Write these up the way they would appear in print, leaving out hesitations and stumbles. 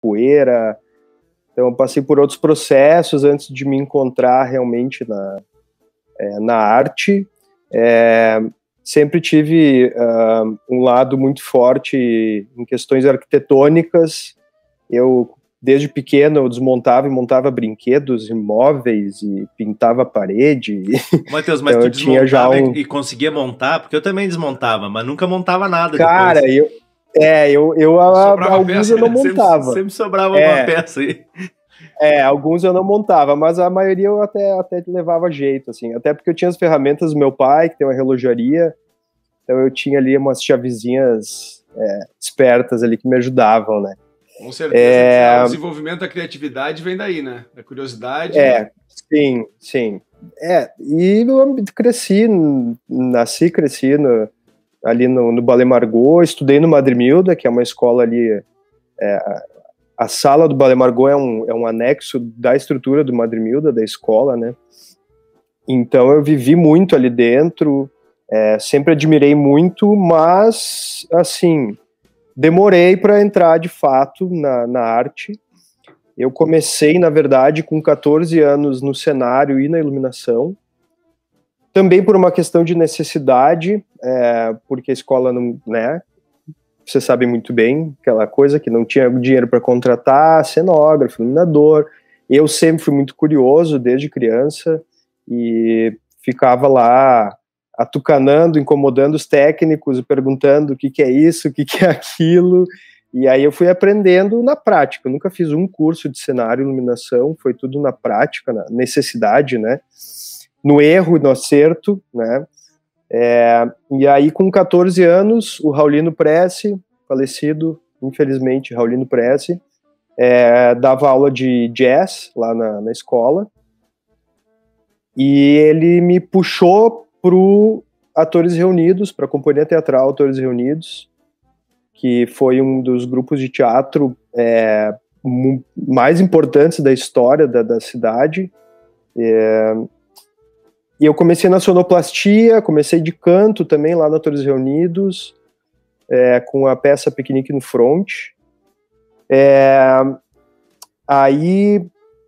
capoeira. Então eu passei por outros processos antes de me encontrar realmente na arte. Sempre tive um lado muito forte em questões arquitetônicas. Eu, desde pequeno, eu desmontava e montava brinquedos, imóveis, e pintava a parede. Matheus, mas então, tu desmontava e conseguia montar? Porque eu também desmontava, mas nunca montava nada Cara, depois. Alguns eu não montava. Sempre sobrava uma peça aí. Alguns eu não montava, mas a maioria eu até levava jeito, assim. Até porque eu tinha as ferramentas do meu pai, que tem uma relojaria, então eu tinha ali umas chavezinhas espertas ali que me ajudavam, né? Com certeza, o desenvolvimento da criatividade vem daí, né? Da curiosidade. Sim. E eu cresci ali no Ballet Margot, estudei no Madrimilda, que é uma escola ali. A sala do Ballet Margot é um anexo da estrutura do Madrimilda, da escola, né? Então eu vivi muito ali dentro, sempre admirei muito, mas, assim, demorei para entrar de fato na arte. Eu comecei, na verdade, com 14 anos no cenário e na iluminação, também por uma questão de necessidade, porque a escola não, né? Você sabe muito bem, aquela coisa que não tinha dinheiro para contratar cenógrafo, iluminador. Eu sempre fui muito curioso desde criança e ficava lá atucanando, incomodando os técnicos, perguntando o que é isso, o que é aquilo. E aí eu fui aprendendo na prática. Eu nunca fiz um curso de cenário e iluminação, foi tudo na prática, na necessidade, né? No erro e no acerto, né? E aí, com 14 anos, o Raulino Pressi, falecido, infelizmente, Raulino Pressi, dava aula de jazz lá na escola, e ele me puxou pro Atores Reunidos, para a Companhia Teatral Atores Reunidos, que foi um dos grupos de teatro mais importantes da história da cidade. E eu comecei na sonoplastia, comecei de canto também lá no Atores Reunidos, com a peça Piquenique no Front. Aí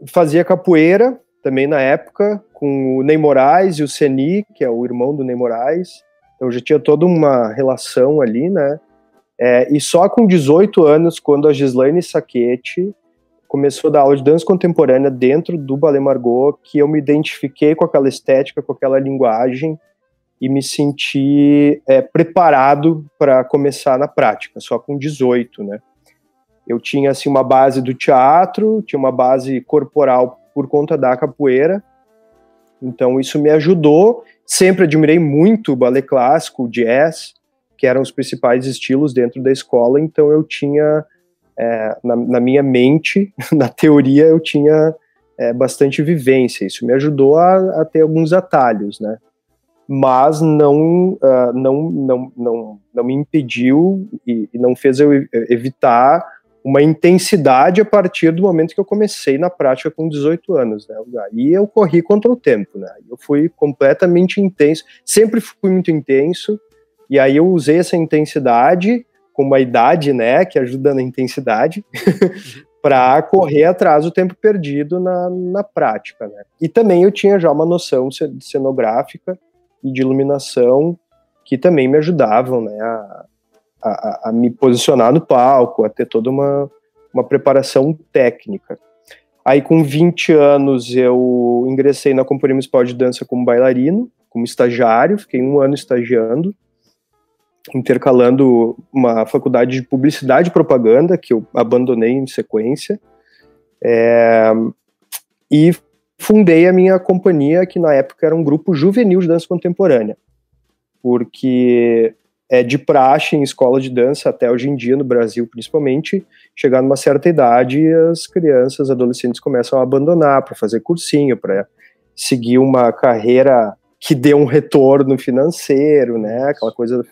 fazia capoeira também na época, com o Ney Moraes e o Seni, que é o irmão do Ney Moraes. Então já tinha toda uma relação ali, né? E só com 18 anos, quando a Gislaine Sacchetti começou a dar aula de dança contemporânea dentro do Ballet Margot, que eu me identifiquei com aquela estética, com aquela linguagem, e me senti preparado para começar na prática, só com 18, né? Eu tinha, assim, uma base do teatro, tinha uma base corporal por conta da capoeira, então isso me ajudou. Sempre admirei muito o ballet clássico, o jazz, que eram os principais estilos dentro da escola, então eu tinha... na minha mente, na teoria, eu tinha bastante vivência. Isso me ajudou a ter alguns atalhos, né? Mas não me impediu e não fez eu evitar uma intensidade a partir do momento que eu comecei na prática com 18 anos, né? Aí eu corri contra o tempo, né? Eu fui completamente intenso, sempre fui muito intenso, e aí eu usei essa intensidade com uma idade, né, que ajuda na intensidade, para correr atrás do tempo perdido na prática, né. E também eu tinha já uma noção cenográfica e de iluminação que também me ajudavam, né, a me posicionar no palco, a ter toda uma preparação técnica. Aí, com 20 anos, eu ingressei na Companhia Municipal de Dança como bailarino, como estagiário, fiquei 1 ano estagiando, intercalando uma faculdade de publicidade e propaganda, que eu abandonei em sequência, e fundei a minha companhia, que na época era um grupo juvenil de dança contemporânea, porque é de praxe em escola de dança, até hoje em dia, no Brasil principalmente, chegar numa certa idade, as crianças, adolescentes começam a abandonar para fazer cursinho, para seguir uma carreira que dê um retorno financeiro, né, aquela coisa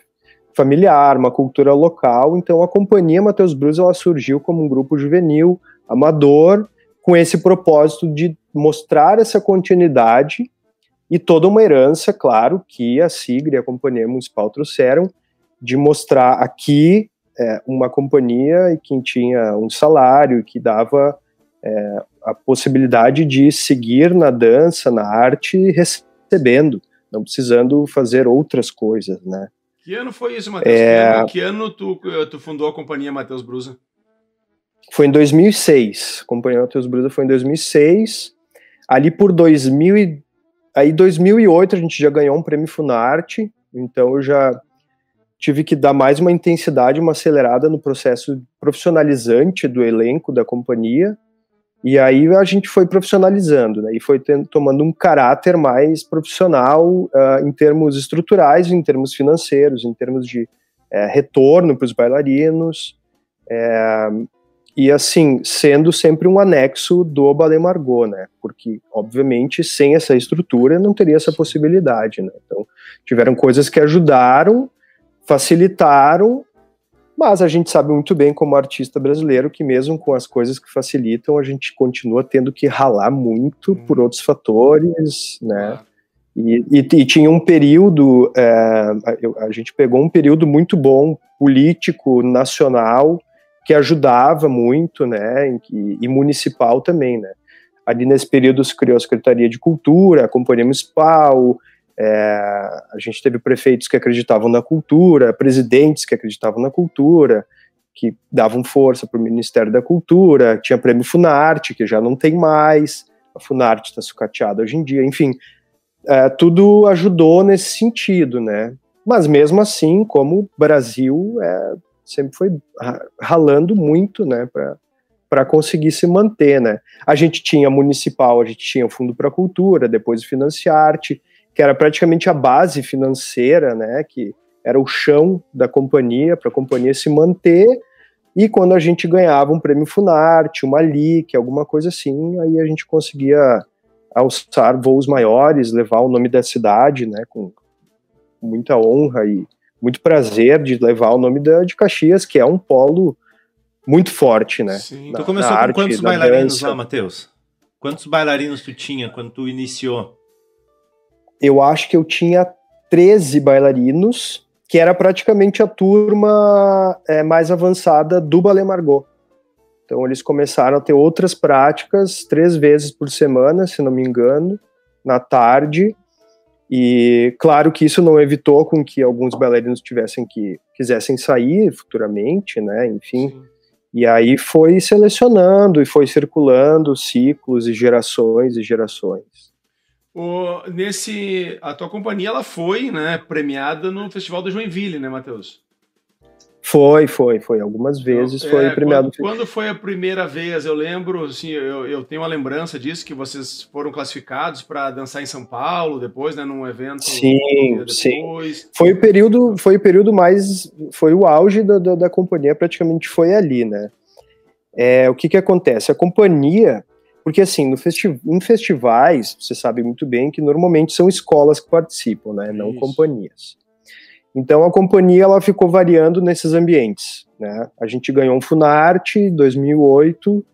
familiar, uma cultura local. Então a companhia Matheus Brus, ela surgiu como um grupo juvenil, amador, com esse propósito de mostrar essa continuidade e toda uma herança, claro, que a SIGRE e a Companhia Municipal trouxeram, de mostrar aqui uma companhia e quem tinha um salário que dava a possibilidade de seguir na dança, na arte, recebendo, não precisando fazer outras coisas, né? Que ano foi isso, Matheus? Que ano tu fundou a companhia Matheus Brusa? Foi em 2006. A companhia Matheus Brusa foi em 2006. Ali por 2008 a gente já ganhou um prêmio Funarte, então eu já tive que dar mais uma intensidade, uma acelerada no processo profissionalizante do elenco da companhia, e aí a gente foi profissionalizando, né, e foi tomando um caráter mais profissional em termos estruturais, em termos financeiros, em termos de retorno para os bailarinos, e assim, sendo sempre um anexo do Ballet Margot, né, porque obviamente sem essa estrutura não teria essa possibilidade, né, então tiveram coisas que ajudaram, facilitaram, mas a gente sabe muito bem como artista brasileiro que mesmo com as coisas que facilitam, a gente continua tendo que ralar muito por outros fatores, né? E tinha um período, a gente pegou um período muito bom, político, nacional, que ajudava muito, né? E municipal também, né? Ali nesse período se criou a Secretaria de Cultura, a Companhia Municipal. A gente teve prefeitos que acreditavam na cultura, presidentes que acreditavam na cultura, que davam força para o Ministério da Cultura, tinha prêmio Funarte, que já não tem mais, a Funarte está sucateada hoje em dia, enfim, tudo ajudou nesse sentido, né? Mas mesmo assim, como o Brasil sempre foi ralando muito, né, para conseguir se manter, né? A gente tinha municipal, a gente tinha o Fundo para a Cultura, depois o Financiarte, que era praticamente a base financeira, né, que era o chão da companhia, para a companhia se manter, e quando a gente ganhava um prêmio Funarte, uma LIC, alguma coisa assim, aí a gente conseguia alçar voos maiores, levar o nome da cidade, né, com muita honra e muito prazer de levar o nome de Caxias, que é um polo muito forte, né. Sim. Tu começou com quantos bailarinos lá, Matheus? Quantos bailarinos tu tinha quando tu iniciou? Eu acho que eu tinha 13 bailarinos, que era praticamente a turma mais avançada do Ballet Margot. Então eles começaram a ter outras práticas 3 vezes por semana, se não me engano, na tarde. E claro que isso não evitou com que alguns bailarinos quisessem sair futuramente, né? Enfim. Sim. E aí foi selecionando e foi circulando ciclos e gerações. A tua companhia ela foi, né, premiada no Festival de Joinville, né, Matheus? Foi. Algumas vezes foi premiado. Quando foi a primeira vez? Eu lembro, assim, eu tenho uma lembrança disso, que vocês foram classificados para dançar em São Paulo depois, né, num evento. Sim. Foi o auge da companhia, praticamente foi ali, né? O que acontece? A companhia, porque assim, em festivais, você sabe muito bem que normalmente são escolas que participam, né, não companhias. Então a companhia ela ficou variando nesses ambientes, né? A gente ganhou um Funarte em 2008,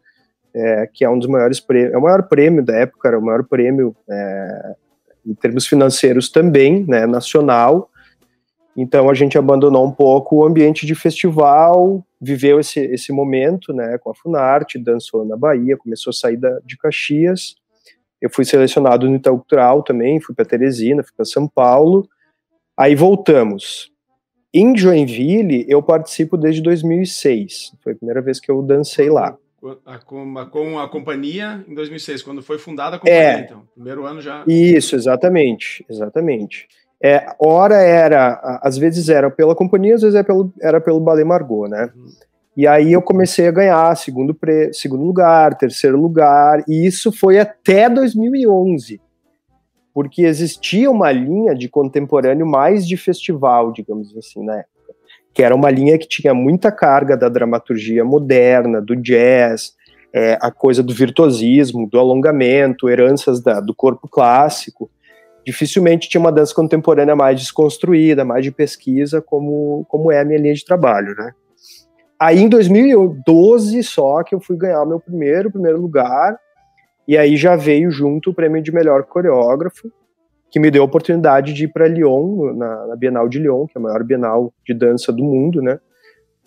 que é um dos maiores prêmios, é o maior prêmio da época, era o maior prêmio em termos financeiros também, né, nacional. Então a gente abandonou um pouco o ambiente de festival, viveu esse momento, né, com a Funarte, dançou na Bahia, começou a sair de Caxias. Eu fui selecionado no Itaú Cultural também, fui para Teresina, fui para São Paulo. Aí voltamos. Em Joinville, eu participo desde 2006. Foi a primeira vez que eu dancei lá. Com a companhia em 2006, quando foi fundada a companhia, então. Primeiro ano já... Isso, exatamente. Às vezes era pela companhia, às vezes era pelo Ballet Margot, né? E aí eu comecei a ganhar segundo lugar, terceiro lugar, e isso foi até 2011. Porque existia uma linha de contemporâneo mais de festival, digamos assim, na época, que era uma linha que tinha muita carga da dramaturgia moderna, do jazz, a coisa do virtuosismo, do alongamento, heranças do corpo clássico. Dificilmente tinha uma dança contemporânea mais desconstruída, mais de pesquisa, como é a minha linha de trabalho, né? Aí em 2012 só que eu fui ganhar o meu primeiro lugar. E aí já veio junto o prêmio de melhor coreógrafo, que me deu a oportunidade de ir para Lyon, na Bienal de Lyon, que é a maior bienal de dança do mundo, né?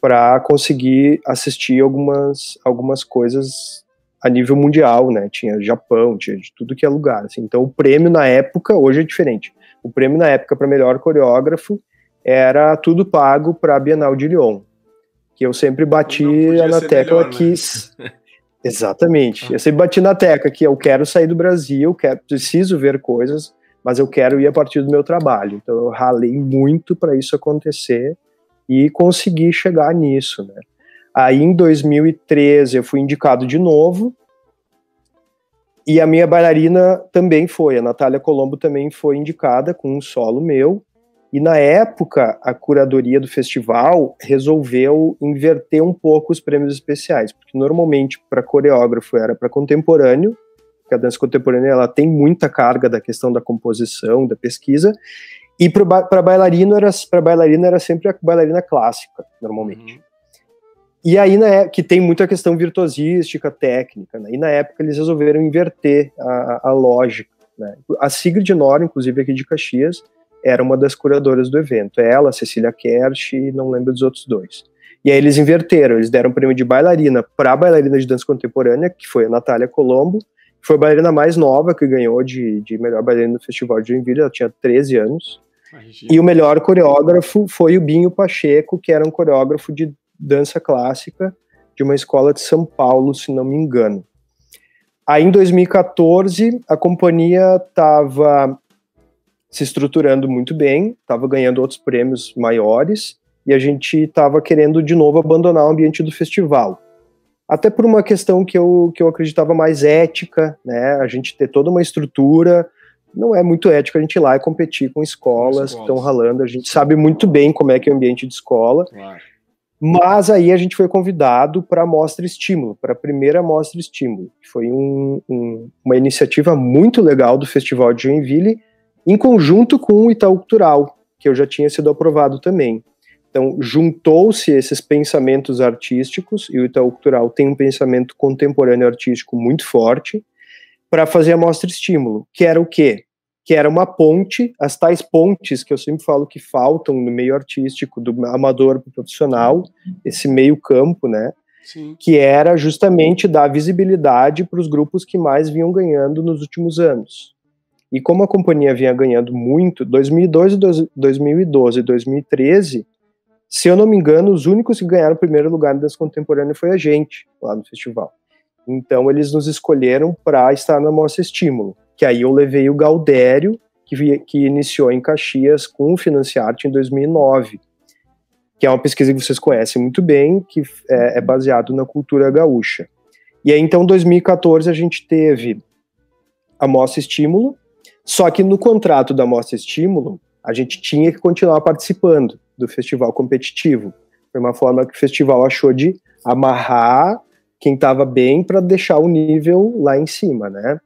para conseguir assistir algumas coisas a nível mundial, né? Tinha Japão, tinha de tudo que é lugar. Assim. Então o prêmio na época, hoje é diferente. O prêmio na época para melhor coreógrafo era tudo pago para a Bienal de Lyon, que eu sempre bati na tecla melhor, que... Né? Exatamente. Eu sempre bati na tecla que eu quero sair do Brasil, preciso ver coisas, mas eu quero ir a partir do meu trabalho. Então eu ralei muito para isso acontecer e consegui chegar nisso, né? Aí em 2013 eu fui indicado de novo e a minha bailarina também foi, a Natália Colombo também foi indicada com um solo meu. E na época, a curadoria do festival resolveu inverter um pouco os prêmios especiais, porque normalmente para coreógrafo era para contemporâneo, porque a dança contemporânea ela tem muita carga da questão da composição, da pesquisa, e para bailarina era sempre a bailarina clássica, normalmente. E aí, que tem muita questão virtuosística, técnica, né? E na época eles resolveram inverter a lógica, né? A Sigrid Nora, inclusive aqui de Caxias, era uma das curadoras do evento. Ela, Cecília Kersh e não lembro dos outros dois. E aí eles inverteram, eles deram um prêmio de bailarina para a bailarina de dança contemporânea, que foi a Natália Colombo, que foi a bailarina mais nova que ganhou de melhor bailarina no Festival de Joinville, ela tinha 13 anos. E o melhor coreógrafo foi o Binho Pacheco, que era um coreógrafo de dança clássica de uma escola de São Paulo, se não me engano. Aí em 2014, a companhia estava se estruturando muito bem, estava ganhando outros prêmios maiores, e a gente estava querendo de novo abandonar o ambiente do festival. Até por uma questão que eu acreditava mais ética, né? A gente ter toda uma estrutura, não é muito ético a gente ir lá e competir com escolas que estão ralando, a gente sabe muito bem como é que é o ambiente de escola, claro. Mas aí a gente foi convidado para a Mostra Estímulo, para a primeira Mostra Estímulo, que foi uma iniciativa muito legal do Festival de Joinville, em conjunto com o Itaú Cultural, que eu já tinha sido aprovado também. Então, juntou-se esses pensamentos artísticos, e o Itaú Cultural tem um pensamento contemporâneo artístico muito forte, para fazer a Mostra Estímulo, que era o quê? Que era uma ponte, as tais pontes que eu sempre falo que faltam no meio artístico, do amador para o profissional, esse meio campo, né? Sim. Que era justamente dar visibilidade para os grupos que mais vinham ganhando nos últimos anos. E como a companhia vinha ganhando muito, 2012 e 2013, se eu não me engano, os únicos que ganharam o primeiro lugar na dança contemporânea foi a gente, lá no festival. Então eles nos escolheram para estar na Mostra Estímulo, que aí eu levei o Gaudério, que iniciou em Caxias com o Financiarte em 2009, que é uma pesquisa que vocês conhecem muito bem, que é baseado na cultura gaúcha. E aí então em 2014 a gente teve a Mostra Estímulo, só que no contrato da Mostra Estímulo, a gente tinha que continuar participando do festival competitivo. Foi uma forma que o festival achou de amarrar quem estava bem para deixar o nível lá em cima, né?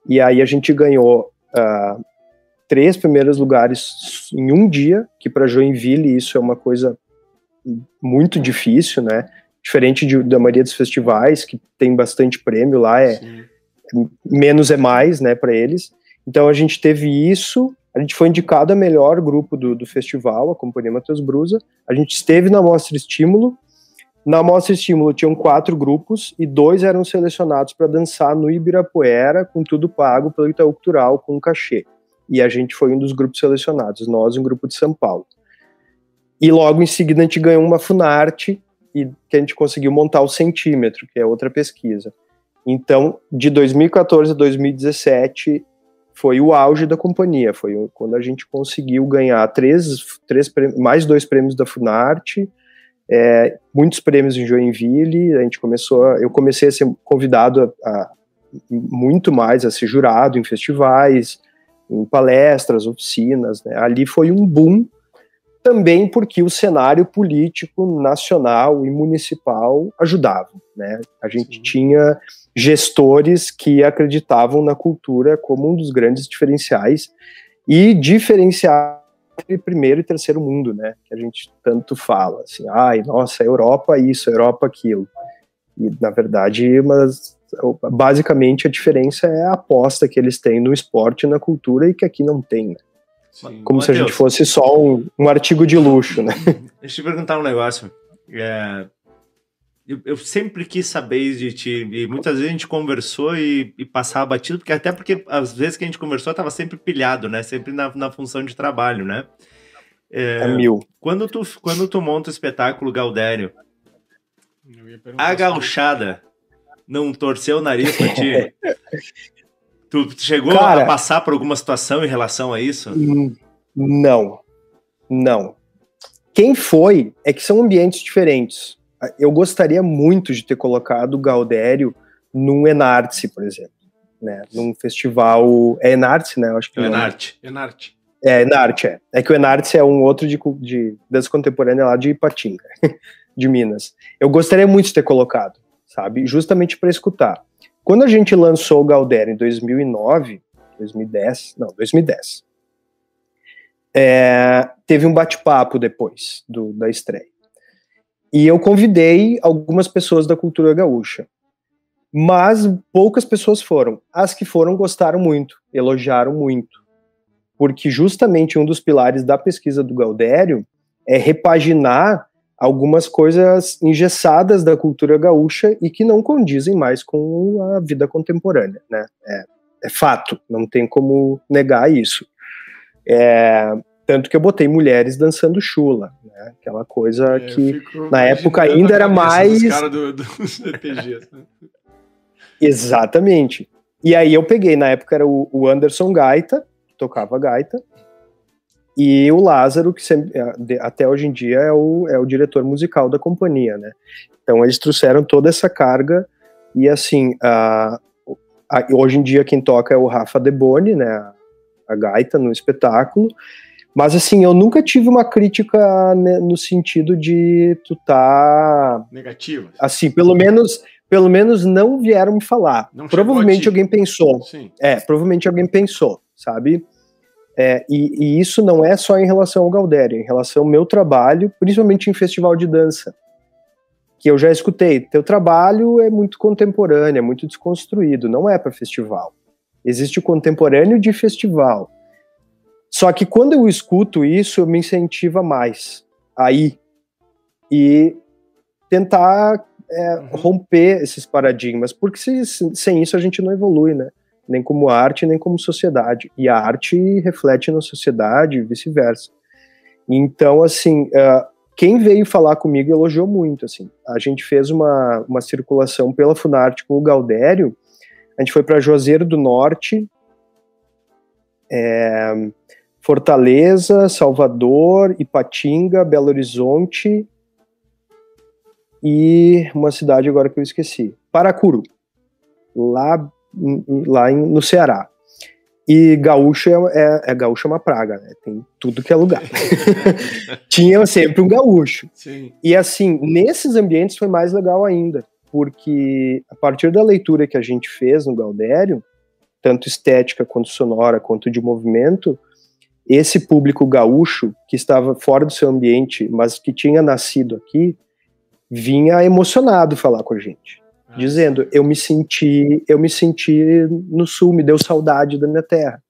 E aí a gente ganhou 3 primeiros lugares em um dia, que para Joinville isso é uma coisa muito difícil, né? Diferente da maioria dos festivais, que tem bastante prêmio lá, menos é mais, né, para eles. Então a gente teve isso, a gente foi indicado a melhor grupo do festival, a Companhia Matheus Brusa, a gente esteve na Mostra Estímulo. Na Mostra Estímulo tinham 4 grupos e 2 eram selecionados para dançar no Ibirapuera, com tudo pago pelo Itaú Cultural, com um cachê. E a gente foi um dos grupos selecionados, nós, um grupo de São Paulo. E logo em seguida a gente ganhou uma Funarte, que a gente conseguiu montar o Centímetro, que é outra pesquisa. Então, de 2014 a 2017, foi o auge da companhia, foi quando a gente conseguiu ganhar mais 2 prêmios da Funarte, muitos prêmios em Joinville. Eu comecei a ser convidado muito mais a ser jurado em festivais, em palestras, oficinas, né? Ali foi um boom, também porque o cenário político nacional e municipal ajudava, né? A gente tinha gestores que acreditavam na cultura como um dos grandes diferenciais, e diferenciar entre primeiro e terceiro mundo, né, que a gente tanto fala, assim, nossa, a Europa isso, a Europa aquilo, e na verdade, basicamente a diferença é a aposta que eles têm no esporte e na cultura, e que aqui não tem, né? Como se a gente fosse só um artigo de luxo, né? Deixa eu te perguntar um negócio, Eu sempre quis saber de ti, e muitas vezes a gente conversou e passava batido, porque às vezes que a gente conversou estava sempre pilhado, né? Sempre na função de trabalho, né? Mil. Quando tu monta o espetáculo Gaudério, a gauchada não torceu o nariz pra ti? Tu chegou a passar por alguma situação em relação a isso? Não. Quem foi é que são ambientes diferentes. Eu gostaria muito de ter colocado o Gaudério num Enarte, por exemplo, né? Num festival... É Enarte, né? Eu acho que é Enarte. Enarte, é. É que o Enarte é um outro de dança contemporânea lá de Ipatinga, de Minas. Eu gostaria muito de ter colocado, sabe? Justamente para escutar. Quando a gente lançou o Gaudério em 2010, teve um bate-papo depois da estreia. E eu convidei algumas pessoas da cultura gaúcha. Mas poucas pessoas foram. As que foram gostaram muito, elogiaram muito. Porque justamente um dos pilares da pesquisa do Gaudério é repaginar algumas coisas engessadas da cultura gaúcha e que não condizem mais com a vida contemporânea, né? É fato, não tem como negar isso. Tanto que eu botei mulheres dançando chula, né? Aquela coisa que na época ainda era mais... Dos caras do CTG. Exatamente. E aí eu peguei, na época era o Anderson Gaita, que tocava gaita, e o Lázaro, que sempre, até hoje em dia é o diretor musical da companhia, né? Então eles trouxeram toda essa carga, e assim, hoje em dia quem toca é o Rafa Deboni, né? A gaita no espetáculo. Mas assim, eu nunca tive uma crítica, né, no sentido de tu tá... Negativa. Assim, pelo menos não vieram me falar. Não provavelmente alguém pensou. Sim. Provavelmente alguém pensou, sabe? E isso não é só em relação ao Gaudério, em relação ao meu trabalho, principalmente em festival de dança. Que eu já escutei, teu trabalho é muito contemporâneo, é muito desconstruído, não é para festival. Existe o contemporâneo de festival. Só que quando eu escuto isso, me incentiva mais a ir e tentar romper esses paradigmas, porque sem isso a gente não evolui, né? Nem como arte, nem como sociedade. E a arte reflete na sociedade e vice-versa. Então, assim, quem veio falar comigo elogiou muito, assim. A gente fez uma circulação pela Funarte com o Gaudério, a gente foi para Juazeiro do Norte, Fortaleza, Salvador, Ipatinga, Belo Horizonte e uma cidade agora que eu esqueci, Paracuru, lá no Ceará. E gaúcho gaúcho é uma praga, né? Tem tudo que é lugar. Tinha sempre um gaúcho. Sim. E assim, nesses ambientes foi mais legal ainda, porque a partir da leitura que a gente fez no Gaudério, tanto estética quanto sonora, quanto de movimento, esse público gaúcho, que estava fora do seu ambiente, mas que tinha nascido aqui, vinha emocionado falar com a gente, dizendo, eu me senti no sul, me deu saudade da minha terra.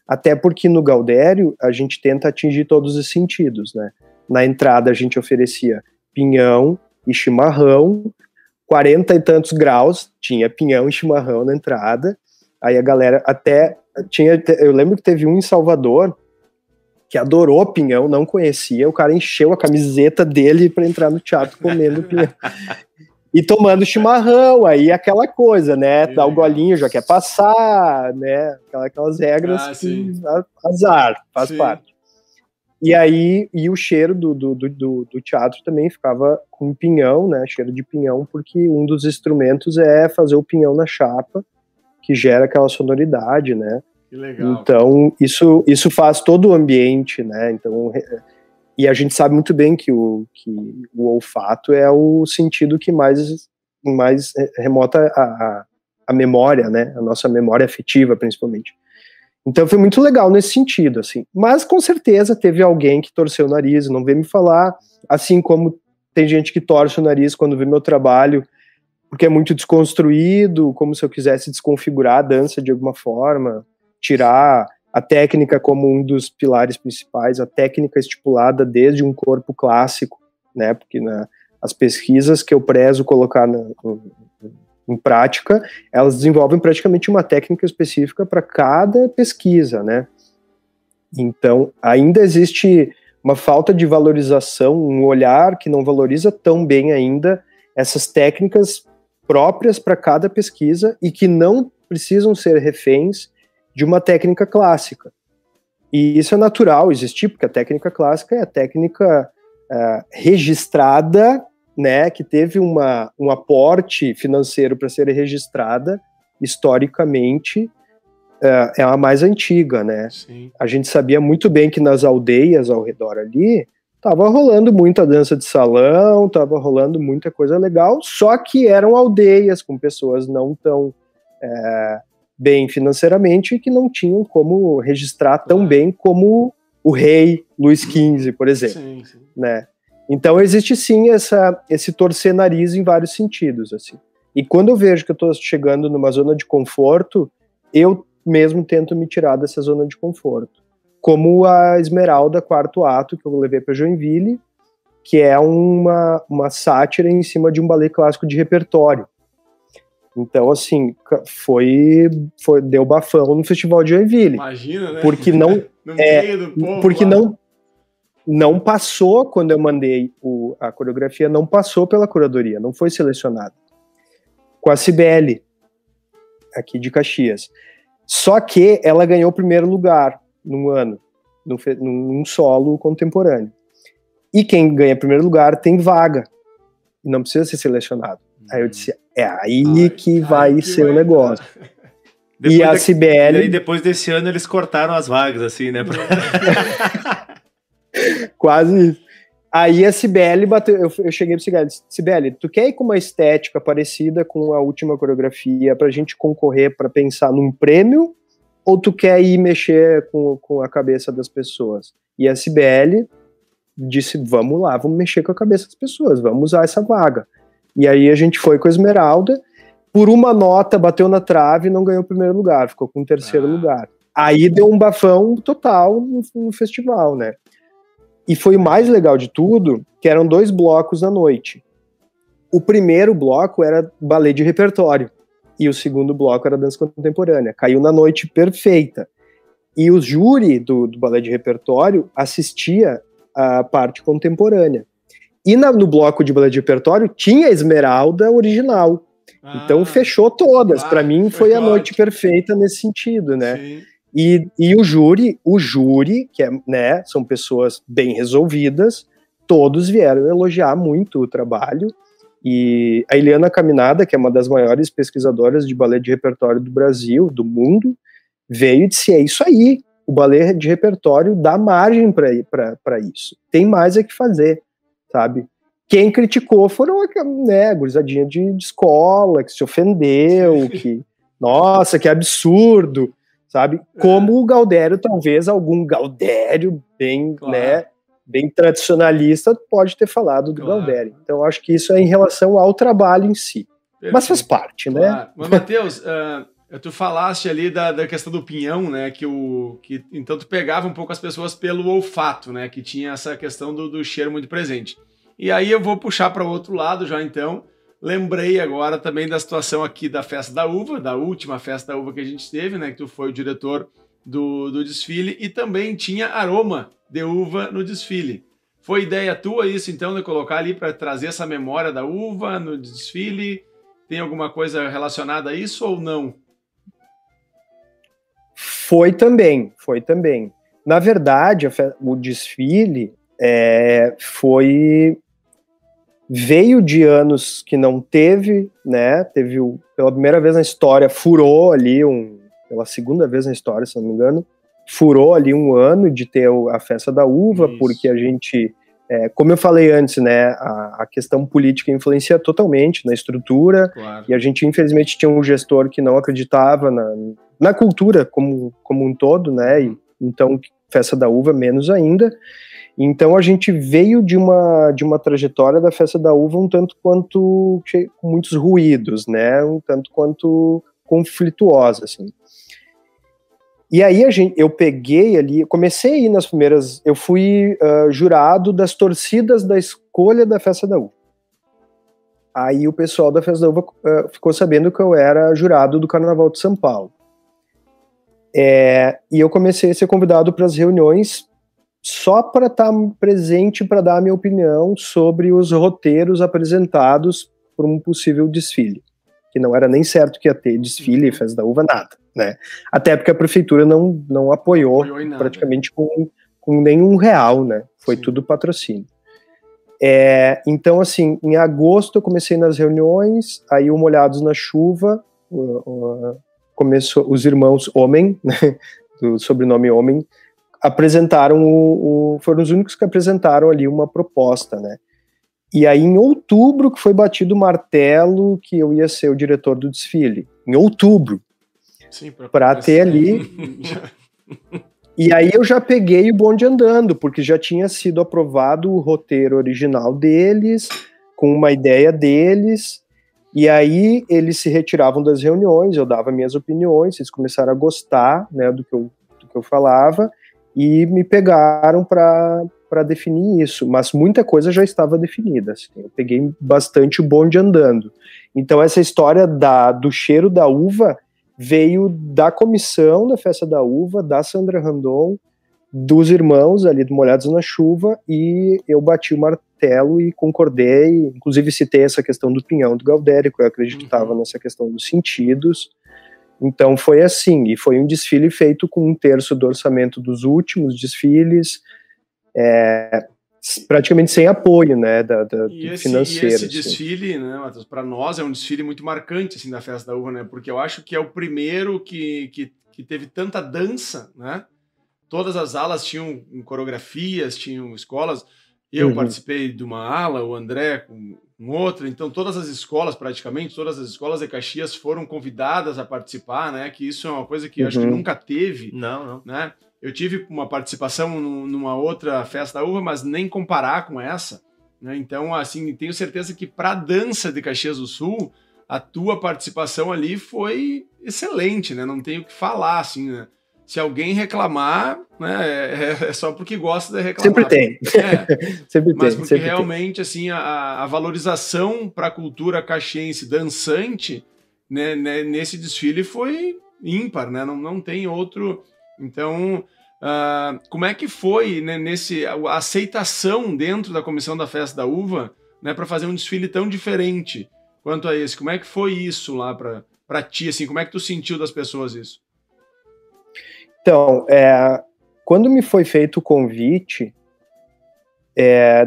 Até porque no Gaudério, a gente tenta atingir todos os sentidos, né? Na entrada, a gente oferecia pinhão e chimarrão, 40 e tantos graus, tinha pinhão e chimarrão na entrada. Aí a galera eu lembro que teve um em Salvador que adorou pinhão, não conhecia, o cara encheu a camiseta dele para entrar no teatro comendo pinhão. E tomando chimarrão, aí aquela coisa, né? Dá o golinho, já quer passar, né? Aquelas regras que azar, faz parte. E aí, o cheiro do teatro também ficava com pinhão, né? Cheiro de pinhão, porque um dos instrumentos é fazer o pinhão na chapa, que gera aquela sonoridade, né? Que legal. Então, isso faz todo o ambiente, né? Então, e a gente sabe muito bem que o olfato é o sentido que mais remota a memória, né? A nossa memória afetiva, principalmente. Então, foi muito legal nesse sentido, assim. Mas, com certeza, teve alguém que torceu o nariz, não veio me falar, assim como tem gente que torce o nariz quando vê meu trabalho, porque é muito desconstruído, como se eu quisesse desconfigurar a dança de alguma forma, tirar a técnica como um dos pilares principais, a técnica estipulada desde um corpo clássico, né, porque As pesquisas que eu prezo colocar em prática, elas desenvolvem praticamente uma técnica específica para cada pesquisa, né? Então, ainda existe uma falta de valorização, um olhar que não valoriza tão bem ainda essas técnicas próprias para cada pesquisa e que não precisam ser reféns de uma técnica clássica. E isso é natural existir, porque a técnica clássica é a técnica registrada, né, que teve um aporte financeiro para ser registrada historicamente, é a mais antiga, né? Sim. A gente sabia muito bem que nas aldeias ao redor ali estava rolando muita dança de salão, estava rolando muita coisa legal, só que eram aldeias com pessoas não tão bem financeiramente e que não tinham como registrar tão bem como o rei Luís XV, por exemplo. Sim, sim. Né? Então existe sim esse torcer nariz em vários sentidos, assim. E quando eu vejo que eu estou chegando numa zona de conforto, eu mesmo tento me tirar dessa zona de conforto. Como a Esmeralda, quarto ato, que eu levei para Joinville, que é uma sátira em cima de um ballet clássico de repertório. Então, assim, deu bafão no Festival de Joinville. Imagina, né? Porque não... no meio do povo, porque não passou, quando eu mandei a coreografia, não passou pela curadoria, não foi selecionada. Com a Cibele, aqui de Caxias. Só que ela ganhou o primeiro lugar num ano, num solo contemporâneo. E quem ganha primeiro lugar tem vaga, e não precisa ser selecionado. Aí eu disse, aí que vai ser o negócio. E a Cibele... E aí depois desse ano eles cortaram as vagas, assim, né? Quase isso. Aí a Cibele bateu, eu cheguei pro Cibele, Cibele, tu quer ir com uma estética parecida com a última coreografia pra gente concorrer pra pensar num prêmio, ou tu quer ir mexer com a cabeça das pessoas? E a Cibele disse, vamos lá, vamos mexer com a cabeça das pessoas, vamos usar essa vaga. E aí a gente foi com a Esmeralda, por uma nota bateu na trave e não ganhou o primeiro lugar, ficou com o terceiro lugar. Aí deu um bafão total no festival, né? E foi o mais legal de tudo, que eram 2 blocos à noite. O primeiro bloco era ballet de repertório, e o segundo bloco era dança contemporânea. Caiu na noite perfeita. E o júri do ballet de repertório assistia a parte contemporânea. E no bloco de ballet de repertório tinha a Esmeralda original. Então fechou todas. Para mim foi a noite perfeita nesse sentido, né? Sim. E o júri, que né, são pessoas bem resolvidas, todos vieram elogiar muito o trabalho. E a Eliana Caminada, que é uma das maiores pesquisadoras de ballet de repertório do Brasil, do mundo, veio e disse, é isso aí, o ballet de repertório dá margem para isso. Tem mais a que fazer, sabe? Quem criticou foram, né, a gurizadinha de escola, que se ofendeu, que, nossa, que absurdo, sabe? Como o Gaudério, talvez algum Gaudério bem, claro, né, bem tradicionalista pode ter falado do Gaudério. Então, acho que isso é em relação ao trabalho em si. Perfeito. Mas faz parte, claro, né? Mas, Matheus, tu falaste ali da questão do pinhão, né? Que então tu pegava um pouco as pessoas pelo olfato, né? Que tinha essa questão do cheiro muito presente. E aí eu vou puxar para o outro lado já, então. Lembrei agora também da situação aqui da Festa da Uva, da última Festa da Uva que a gente teve, né? Que tu foi o diretor do desfile e também tinha aroma de uva no desfile. Foi ideia tua isso, então, de colocar ali para trazer essa memória da uva no desfile? Tem alguma coisa relacionada a isso ou não? Foi também. Na verdade, o desfile veio de anos que não teve, né? Teve pela primeira vez na história, furou ali pela segunda vez na história, se não me engano, furou ali um ano de ter a Festa da Uva, isso, porque a gente, como eu falei antes, né, a questão política influencia totalmente na estrutura, claro, e a gente infelizmente tinha um gestor que não acreditava na cultura como um todo, né, e então Festa da Uva menos ainda. Então a gente veio de uma trajetória da Festa da Uva um tanto quanto com muitos ruídos, né, um tanto quanto conflituosa, assim. E aí eu peguei ali, comecei a ir nas primeiras, eu fui jurado das torcidas da escolha da Festa da Uva. aí o pessoal da Festa da Uva ficou sabendo que eu era jurado do Carnaval de São Paulo. E eu comecei a ser convidado para as reuniões só para estar presente, para dar a minha opinião sobre os roteiros apresentados por um possível desfile, que não era nem certo que ia ter desfile, Festa da Uva, nada, né? Até porque a prefeitura não apoiou praticamente com nenhum real, né? Foi tudo patrocínio. Então, assim, em agosto eu comecei nas reuniões, aí o Molhados na Chuva, começou, os irmãos Homem, né, do sobrenome Homem, apresentaram foram os únicos que apresentaram ali uma proposta, né? E aí em outubro que foi batido o martelo que eu ia ser o diretor do desfile, em outubro, para ter ali. E aí eu já peguei o bonde andando, porque já tinha sido aprovado o roteiro original deles, com uma ideia deles, e aí eles se retiravam das reuniões, eu dava minhas opiniões, eles começaram a gostar, né, do que eu falava, e me pegaram para definir isso, mas muita coisa já estava definida, assim, eu peguei bastante o bonde andando. Então essa história do cheiro da uva veio da comissão da Festa da Uva, da Sandra Randon, dos irmãos ali do Molhados na Chuva, e eu bati o martelo e concordei, inclusive citei essa questão do pinhão do Galdério, que eu acreditava nessa questão dos sentidos. Então foi assim, e foi um desfile feito com 1/3 do orçamento dos últimos desfiles, praticamente sem apoio, né, financeiro. E esse desfile, né, Matheus, para nós é um desfile muito marcante, assim, da Festa da Uva, né, porque eu acho que é o primeiro que teve tanta dança, né, todas as alas tinham coreografias, tinham escolas, eu participei de uma ala, o André com outra, então todas as escolas, praticamente, todas as escolas de Caxias foram convidadas a participar, né, que isso é uma coisa que eu acho que nunca teve, não, né. Eu tive uma participação numa outra Festa da Uva, mas nem comparar com essa, né? Então, assim, tenho certeza que para a dança de Caxias do Sul, a tua participação ali foi excelente, né? Não tenho o que falar, assim, né? Se alguém reclamar, né, é só porque gosta de reclamar. Sempre tem. Sempre mas tem, porque realmente, assim, a valorização para a cultura caxiense dançante, né, nesse desfile foi ímpar, né? Não tem outro. Então, como é que foi, né, a aceitação dentro da comissão da Festa da Uva, né, para fazer um desfile tão diferente quanto a esse? Como é que foi isso lá para ti? Assim, como é que tu sentiu das pessoas isso? Então, quando me foi feito o convite,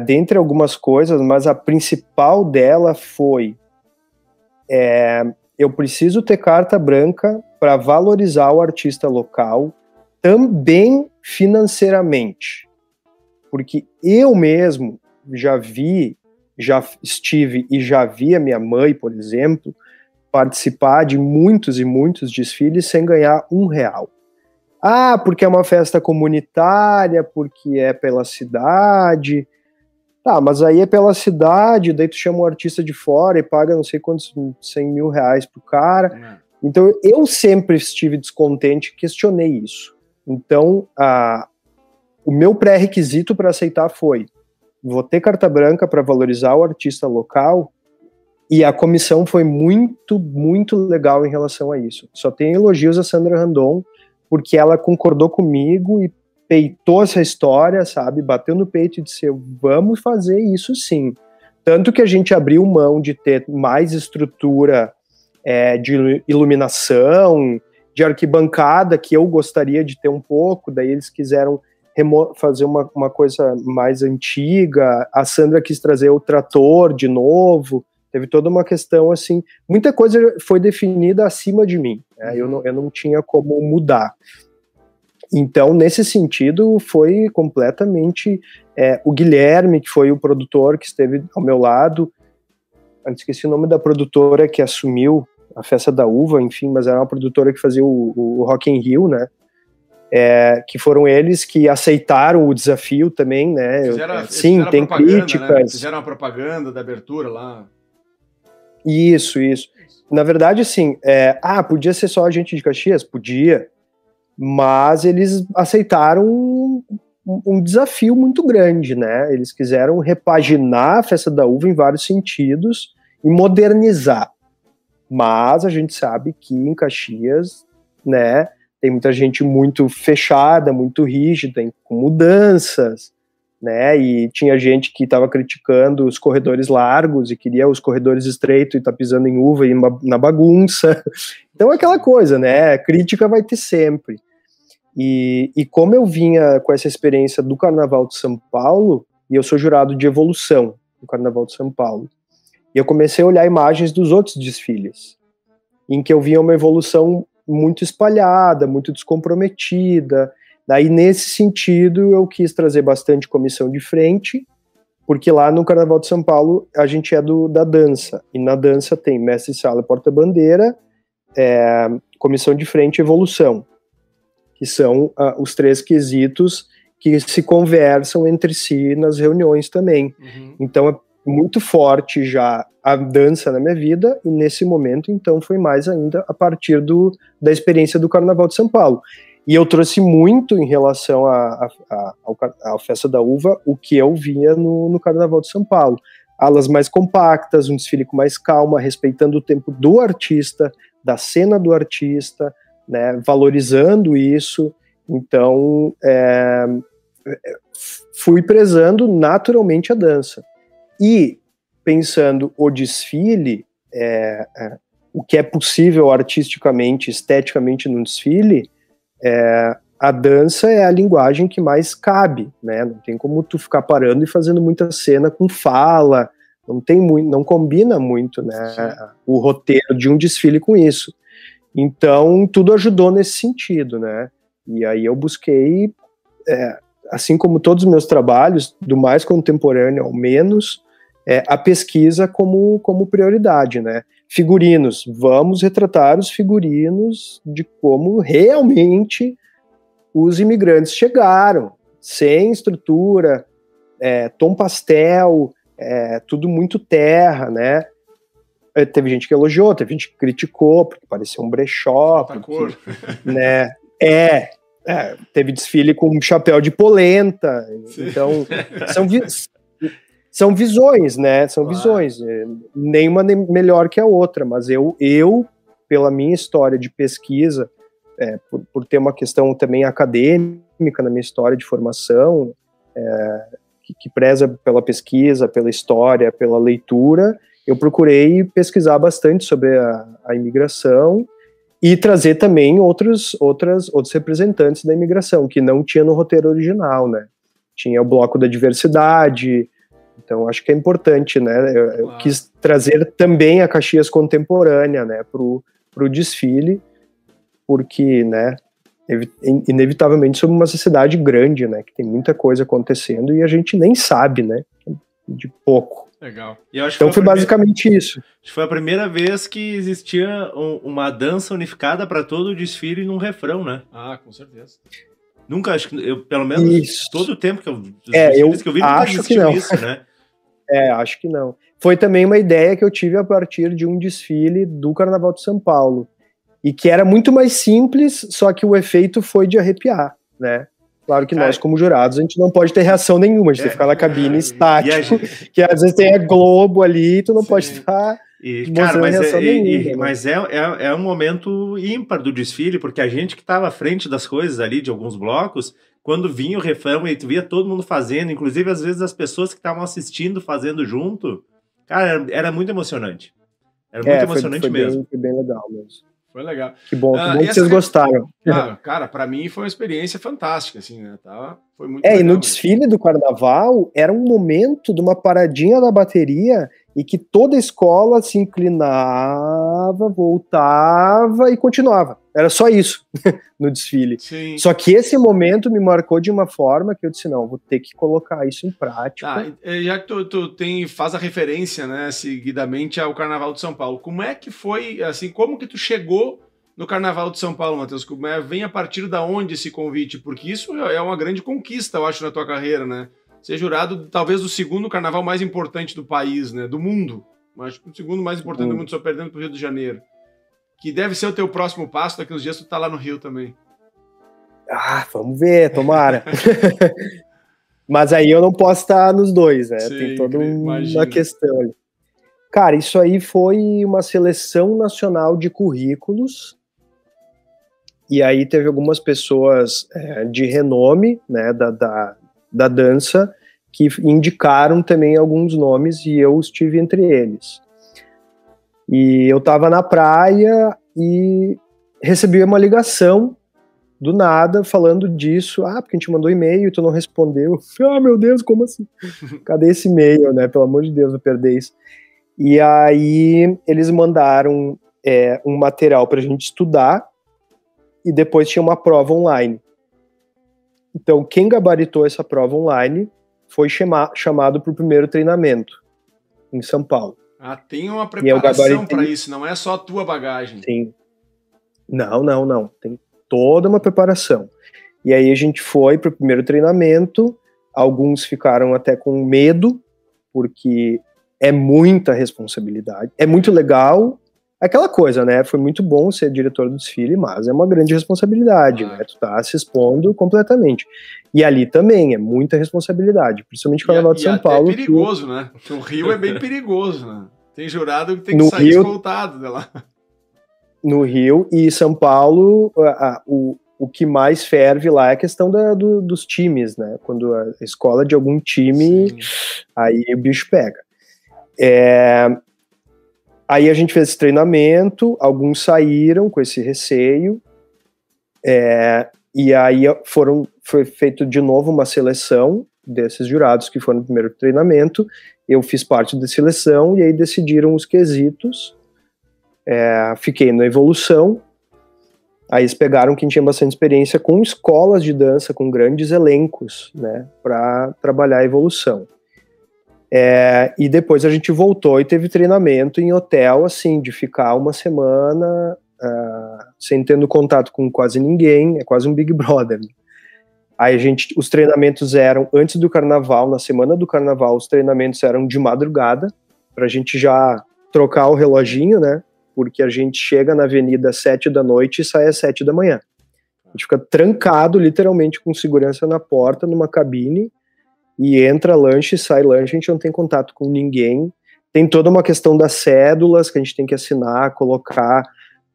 dentre algumas coisas, mas a principal dela foi eu preciso ter carta branca para valorizar o artista local, também financeiramente, porque eu mesmo já estive e já vi a minha mãe, por exemplo, participar de muitos e muitos desfiles sem ganhar R$1. Porque é uma festa comunitária, porque é pela cidade. Tá, mas aí é pela cidade, daí tu chama um artista de fora e paga não sei quantos 100 mil reais pro cara. Então eu sempre estive descontente, questionei isso. Então, o meu pré-requisito para aceitar foi: vou ter carta branca para valorizar o artista local, e a comissão foi muito, muito legal em relação a isso. Só tenho elogios a Sandra Randon, porque ela concordou comigo e peitou essa história, sabe? Bateu no peito e disse: vamos fazer isso sim. Tanto que a gente abriu mão de ter mais estrutura de iluminação, de arquibancada, que eu gostaria de ter um pouco, daí eles quiseram fazer uma coisa mais antiga, a Sandra quis trazer o trator de novo, teve toda uma questão assim, muita coisa foi definida acima de mim, né? Eu não tinha como mudar. Então, nesse sentido, foi completamente o Guilherme, que foi o produtor que esteve ao meu lado, eu esqueci o nome da produtora que assumiu a Festa da Uva, enfim, mas era uma produtora que fazia o Rock in Rio, né? Que foram eles que aceitaram o desafio também, né? Sim, tem críticas. Né? Fizeram uma propaganda da abertura lá. Isso. Na verdade, assim, podia ser só a gente de Caxias? Podia, mas eles aceitaram um desafio muito grande, né? Eles quiseram repaginar a Festa da Uva em vários sentidos em modernizar. Mas a gente sabe que em Caxias, né, tem muita gente muito fechada, muito rígida, com mudanças, né, e tinha gente que estava criticando os corredores largos e queria os corredores estreitos e tá pisando em uva e na bagunça. Então é aquela coisa, né, crítica vai ter sempre. E como eu vinha com essa experiência do Carnaval de São Paulo, e eu sou jurado de evolução do Carnaval de São Paulo, e eu comecei a olhar imagens dos outros desfiles, em que eu via uma evolução muito espalhada, muito descomprometida. Daí, nesse sentido, eu quis trazer bastante comissão de frente, porque lá no Carnaval de São Paulo a gente é da dança, e na dança tem mestre-sala e porta-bandeira, comissão de frente e evolução, que são os 3 quesitos que se conversam entre si nas reuniões também. Uhum. Então é muito forte já a dança na minha vida, e nesse momento, então, foi mais ainda a partir da experiência do Carnaval de São Paulo. E eu trouxe muito em relação à Festa da Uva o que eu via no Carnaval de São Paulo. Alas mais compactas, um desfile com mais calma, respeitando o tempo do artista, da cena do artista, né, valorizando isso. Então, fui prezando naturalmente a dança. E pensando o desfile, o que é possível artisticamente, esteticamente no desfile, a dança é a linguagem que mais cabe, né? Não tem como tu ficar parando e fazendo muita cena com fala, não combina muito, né, o roteiro de um desfile com isso. Então, tudo ajudou nesse sentido, né? E aí eu busquei, assim como todos os meus trabalhos, do mais contemporâneo ao menos, a pesquisa como prioridade, né? Figurinos, vamos retratar os figurinos de como realmente os imigrantes chegaram, sem estrutura, tom pastel, tudo muito terra, né? Teve gente que elogiou, teve gente que criticou, porque parecia um brechó, porque, né? Teve desfile com um chapéu de polenta. Sim. Então, são visões, né? São visões. Nenhuma melhor que a outra, mas eu pela minha história de pesquisa, por ter uma questão também acadêmica na minha história de formação, que preza pela pesquisa, pela história, pela leitura, eu procurei pesquisar bastante sobre a imigração e trazer também outros representantes da imigração, que não tinha no roteiro original, né? Tinha o bloco da diversidade. Então, acho que é importante, né? Eu quis trazer também a Caxias contemporânea, né, pro desfile, porque, né, inevitavelmente somos uma sociedade grande, né, que tem muita coisa acontecendo e a gente nem sabe, né, de pouco. Legal. Então foi basicamente isso. Acho que foi a primeira vez que existia uma dança unificada para todo o desfile num refrão, né? Ah, com certeza. Nunca, acho que pelo menos isso. Todo o tempo que eu vi, nunca existiu isso, né? Acho que não. Foi também uma ideia que eu tive a partir de um desfile do Carnaval de São Paulo, e que era muito mais simples, só que o efeito foi de arrepiar, né? Claro que nós, como jurados, a gente não pode ter reação nenhuma, a gente tem que ficar na cabine estático, que às vezes tem a Globo ali, e tu não pode estar mostrando reação nenhuma. Mas é um momento ímpar do desfile, porque a gente que estava à frente das coisas ali, de alguns blocos, quando vinha o refrão e tu via todo mundo fazendo, inclusive às vezes as pessoas que estavam assistindo fazendo junto, cara, era muito emocionante. Era muito emocionante mesmo. Foi bem legal mesmo. Foi legal. Que bom que vocês gostaram. Cara, pra mim foi uma experiência fantástica, assim, né? Foi muito legal. E no desfile do Carnaval, era um momento de uma paradinha da bateria e que toda a escola se inclinava, voltava e continuava. Era só isso no desfile. Sim. Só que esse momento me marcou de uma forma que eu disse, não, vou ter que colocar isso em prática. Já que tu faz a referência, né, seguidamente ao Carnaval de São Paulo, como é que foi, assim, como que tu chegou no Carnaval de São Paulo, Matheus? Vem a partir da onde esse convite? Porque isso é uma grande conquista, eu acho, na tua carreira, né? Ser jurado, talvez, do segundo carnaval mais importante do país, né? Do mundo. Acho que o segundo mais importante do mundo, só perdendo pro Rio de Janeiro. Que deve ser o teu próximo passo, daqui uns dias tu tá lá no Rio também. Vamos ver, tomara. Mas aí eu não posso estar nos dois, né? Sim, tem toda uma questão ali. Cara, isso aí foi uma seleção nacional de currículos, e aí teve algumas pessoas de renome, né, da dança, que indicaram também alguns nomes, e eu estive entre eles. E eu tava na praia e recebi uma ligação do nada falando disso. Porque a gente mandou e-mail e tu não respondeu. Meu Deus, como assim? Cadê esse e-mail, né? Pelo amor de Deus, eu perdi isso. E aí eles mandaram um material pra gente estudar e depois tinha uma prova online. Então, quem gabaritou essa prova online foi chamado para o primeiro treinamento em São Paulo. Tem uma preparação para isso, não é só a tua bagagem. Sim. Não. Tem toda uma preparação. E aí a gente foi para o primeiro treinamento, alguns ficaram até com medo, porque é muita responsabilidade. É muito legal, aquela coisa, né? Foi muito bom ser diretor do desfile, mas é uma grande responsabilidade, né? Tu tá se expondo completamente. E ali também é muita responsabilidade, principalmente com o Carnaval de São Paulo. É perigoso, né? O Rio é bem perigoso, né? Tem jurado que tem que sair escoltado de lá. No Rio e São Paulo, o que mais ferve lá é a questão dos times, né? Quando a escola de algum time, aí o bicho pega. Aí a gente fez esse treinamento, alguns saíram com esse receio, e aí foi feito de novo uma seleção desses jurados que foram no primeiro treinamento. Eu fiz parte da seleção e aí decidiram os quesitos. Fiquei na evolução. Aí eles pegaram quem tinha bastante experiência com escolas de dança, com grandes elencos, né, para trabalhar a evolução. E depois a gente voltou e teve treinamento em hotel, assim, de ficar uma semana sem tendo contato com quase ninguém, é quase um Big Brother. Aí os treinamentos eram antes do carnaval, na semana do carnaval, os treinamentos eram de madrugada, pra gente já trocar o reloginho, né, porque a gente chega na avenida às 7 da noite e sai às 7 da manhã. A gente fica trancado, literalmente, com segurança na porta, numa cabine, e entra lanche, sai lanche, a gente não tem contato com ninguém. Tem toda uma questão das cédulas que a gente tem que assinar, colocar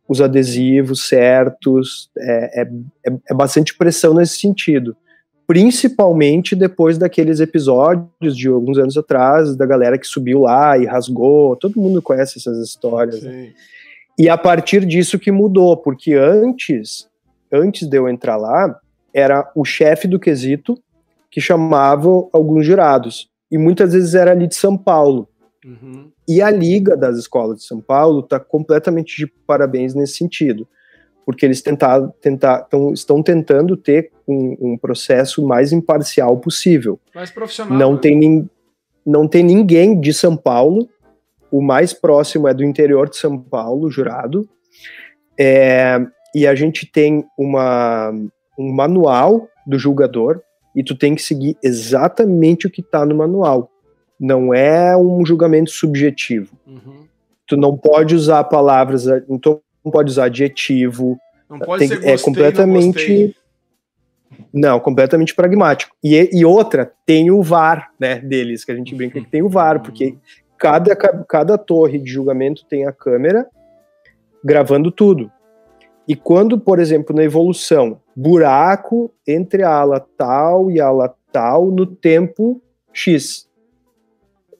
os adesivos certos, é bastante pressão nesse sentido. Principalmente depois daqueles episódios de alguns anos atrás, da galera que subiu lá e rasgou, todo mundo conhece essas histórias. Né? E a partir disso que mudou, porque antes de eu entrar lá, era o chefe do quesito que chamava alguns jurados, e muitas vezes era ali de São Paulo. Uhum. E a Liga das Escolas de São Paulo está completamente de parabéns nesse sentido, porque eles estão tentando ter um processo mais imparcial possível. Mais profissional. Não tem ninguém de São Paulo, o mais próximo é do interior de São Paulo, jurado, e a gente tem um manual do julgador, e tu tem que seguir exatamente o que está no manual. Não é um julgamento subjetivo. Uhum. Tu não pode usar palavras, não pode usar adjetivo. Não pode ser gostei, completamente. Não, completamente pragmático. E outra, tem o VAR, né, deles, que a gente brinca que tem o VAR, porque cada torre de julgamento tem a câmera gravando tudo. E quando, por exemplo, na evolução, buraco entre a ala tal e a ala tal no tempo X.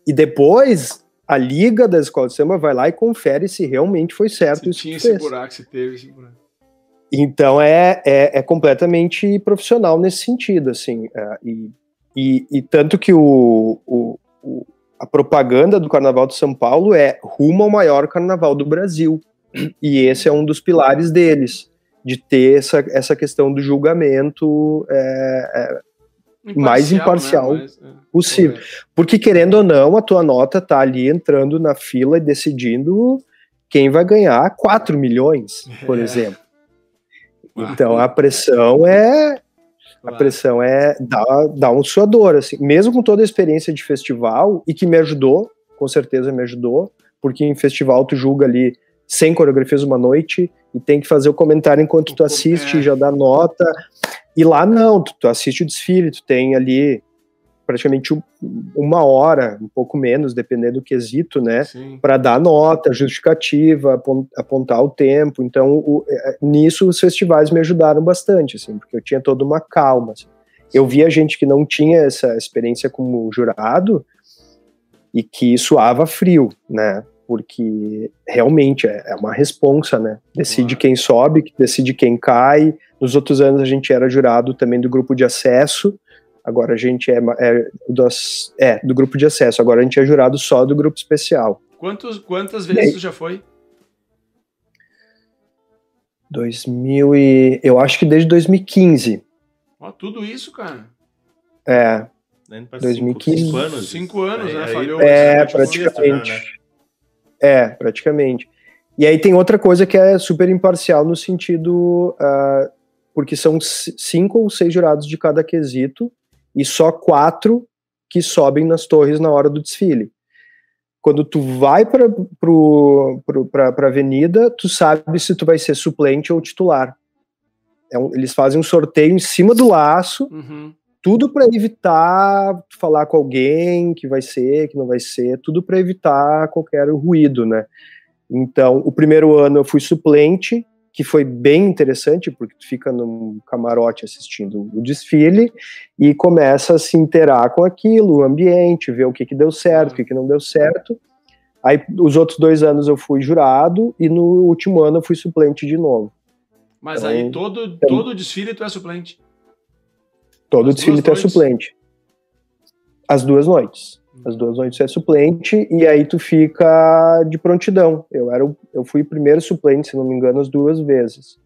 E depois, a Liga da Escola de Samba vai lá e confere se realmente foi certo isso que fez. Se teve esse buraco. Então, é completamente profissional nesse sentido, assim. E tanto que a propaganda do Carnaval de São Paulo é rumo ao maior carnaval do Brasil. E esse é um dos pilares deles, de ter essa questão do julgamento mais imparcial, né? Possível. Porque, querendo ou não, a tua nota tá ali entrando na fila e decidindo quem vai ganhar 4 milhões, por exemplo. Então, a pressão dá um suador, assim. Mesmo com toda a experiência de festival, e que me ajudou, com certeza me ajudou, porque em festival tu julga ali 100 coreografias uma noite e tem que fazer o comentário enquanto tu assiste, já dá nota. E lá não, tu assiste o desfile, tu tem ali praticamente 1 hora, um pouco menos, dependendo do quesito, né, para dar nota, justificativa, apontar o tempo. Então, nisso os festivais me ajudaram bastante, assim, porque eu tinha toda uma calma. Assim. Eu via gente que não tinha essa experiência como jurado e que suava frio, né, porque realmente é uma responsa, né, decide quem sobe, decide quem cai. Nos outros anos a gente era jurado também do grupo de acesso, agora a gente do grupo de acesso, agora a gente é jurado só do grupo especial. Quantas vezes tu já foi? Eu acho que desde 2015. Ó, tudo isso, cara? 2015. 5 anos? 5 anos, né? Falhou. Praticamente. Praticamente. E aí tem outra coisa que é super imparcial no sentido, porque são 5 ou 6 jurados de cada quesito, e só 4 que sobem nas torres na hora do desfile. Quando tu vai para a avenida, tu sabe se tu vai ser suplente ou titular. Eles fazem um sorteio em cima do laço, tudo para evitar falar com alguém que vai ser, que não vai ser, tudo para evitar qualquer ruído, né? Então, o primeiro ano eu fui suplente, que foi bem interessante, porque tu fica num camarote assistindo o desfile e começa a se inteirar com aquilo, o ambiente, ver o que deu certo, o que não deu certo. Aí, os outros 2 anos eu fui jurado e no último ano eu fui suplente de novo. Mas então, aí todo desfile tu é suplente? Todo desfile tu é suplente. As 2 noites. As 2 noites é suplente e aí tu fica de prontidão. Eu fui o primeiro suplente, se não me engano, as 2 vezes.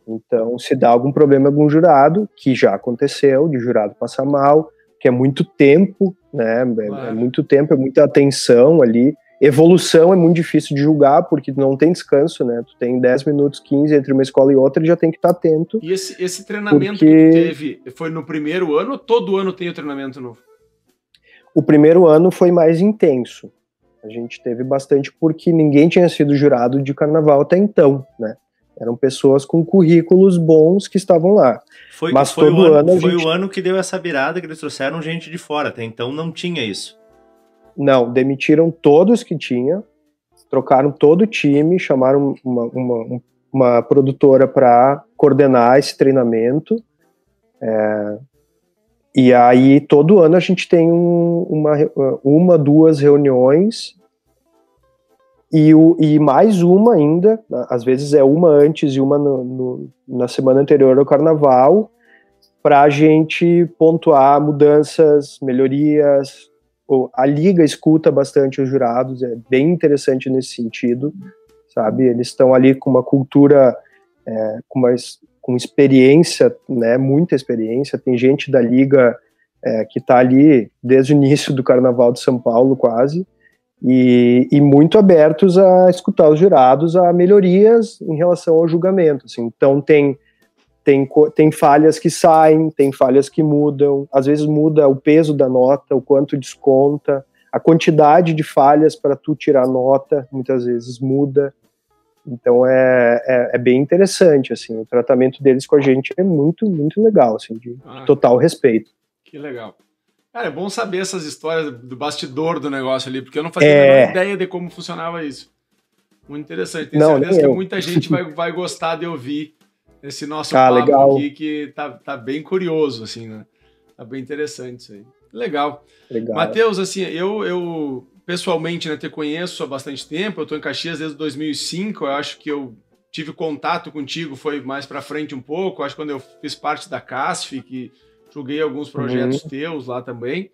Então, se dá algum problema algum jurado, que já aconteceu, de jurado passar mal, que é muito tempo, né? É muito tempo, é muita atenção ali. Evolução é muito difícil de julgar, porque não tem descanso, né? Tu tem 10 minutos, 15 entre uma escola e outra e já tem que estar atento. E esse treinamento que tu teve, foi no primeiro ano ou todo ano tem o treinamento novo? O primeiro ano foi mais intenso. A gente teve bastante porque ninguém tinha sido jurado de carnaval até então, né? Eram pessoas com currículos bons que estavam lá. Foi o ano que deu essa virada, que eles trouxeram gente de fora. Até então não tinha isso. Não, demitiram todos que tinha, trocaram todo o time, chamaram uma produtora para coordenar esse treinamento. E aí, todo ano a gente tem 2 reuniões e mais uma ainda, às vezes é uma antes e uma na semana anterior ao carnaval, para a gente pontuar mudanças, melhorias. A Liga escuta bastante os jurados, é bem interessante nesse sentido, sabe? Eles estão ali com uma cultura, com experiência, né, muita experiência. Tem gente da Liga que está ali desde o início do Carnaval de São Paulo, quase, e muito abertos a escutar os jurados, a melhorias em relação ao julgamento. Assim. Então, tem falhas que saem, tem falhas que mudam, às vezes muda o peso da nota, o quanto desconta, a quantidade de falhas para tu tirar nota, muitas vezes muda. Então é bem interessante, assim, o tratamento deles com a gente é muito, muito legal, assim, de total respeito. Que legal. Cara, é bom saber essas histórias do bastidor do negócio ali, porque eu não fazia a menor ideia de como funcionava isso. Muito interessante. Tenho certeza que muita gente vai gostar de ouvir esse nosso papo legal. Aqui, que tá bem curioso, assim, né? Tá bem interessante isso aí. Legal. Matheus, assim, eu pessoalmente, né, te conheço há bastante tempo, eu tô em Caxias desde 2005, eu acho que eu tive contato contigo, foi mais pra frente um pouco, acho que quando eu fiz parte da CASF, que joguei alguns projetos teus lá também,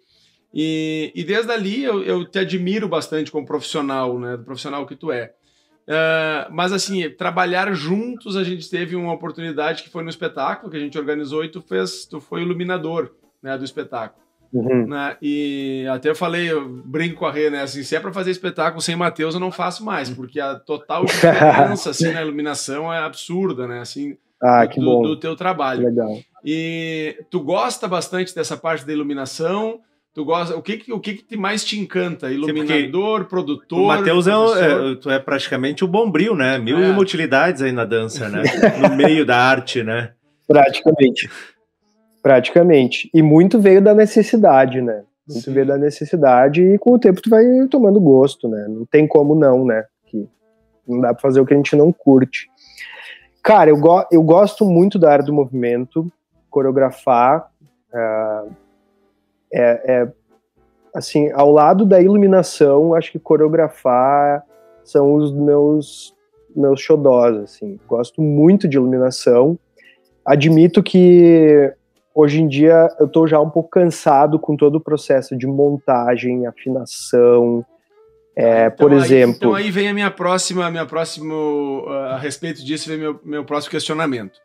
e desde ali eu te admiro bastante como profissional, né, do profissional que tu é. Mas assim, trabalhar juntos, a gente teve uma oportunidade que foi no espetáculo que a gente organizou e tu foi iluminador, né, do espetáculo. Né? E até eu brinco com a Rê, né, assim, se é para fazer espetáculo sem Matheus eu não faço mais, porque a total diferença assim, na iluminação é absurda, né, assim, do teu trabalho. Legal. E tu gosta bastante dessa parte da iluminação? Tu gosta? O que mais te encanta? Iluminador, produtor? O Matheus tu é praticamente o Bombril, né? Mil e uma utilidades aí na dança, né? No meio da arte, né? Praticamente. Praticamente. E muito veio da necessidade, né? Muito veio da necessidade e com o tempo tu vai tomando gosto, né? Não tem como não, né? Que não dá pra fazer o que a gente não curte. Cara, eu gosto muito da área do movimento, coreografar, assim, ao lado da iluminação, acho que coreografar são os meus xodós, assim. Gosto muito de iluminação. Admito que hoje em dia eu tô já um pouco cansado com todo o processo de montagem, afinação, então, por exemplo... Então aí vem a minha próxima a respeito disso, vem meu próximo questionamento.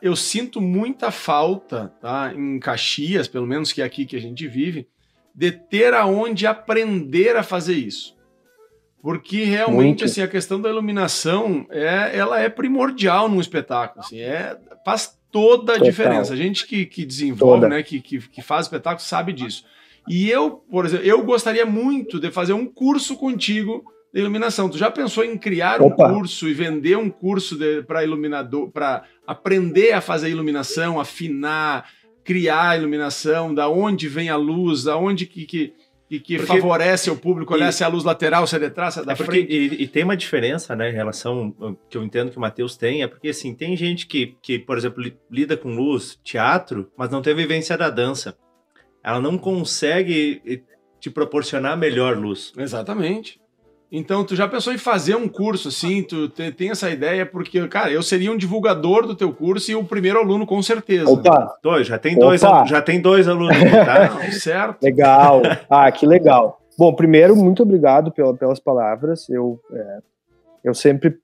Eu sinto muita falta, tá, em Caxias, pelo menos que é aqui que a gente vive, de ter aonde aprender a fazer isso. Porque realmente assim, a questão da iluminação ela é primordial num espetáculo. Assim, faz toda a diferença. A gente que desenvolve, né, que faz espetáculo sabe disso. E eu, por exemplo, eu gostaria muito de fazer um curso contigo de iluminação. Tu já pensou em criar um curso e vender um curso para iluminador, para aprender a fazer iluminação, afinar, criar iluminação, da onde vem a luz, da onde que favorece o público, olhar se é a luz lateral, se é de trás, se é da frente. E tem uma diferença, né, em relação, que eu entendo que o Matheus tem, porque assim, tem gente que, por exemplo, lida com luz, teatro, mas não tem a vivência da dança. Ela não consegue te proporcionar melhor luz. Exatamente. Então, tu já pensou em fazer um curso assim? Tu tem essa ideia? Porque, cara, eu seria um divulgador do teu curso e o primeiro aluno, com certeza. Opa! Já tem dois alunos, tá? Certo. Legal. Que legal. Bom, primeiro, muito obrigado pelas palavras. Eu sempre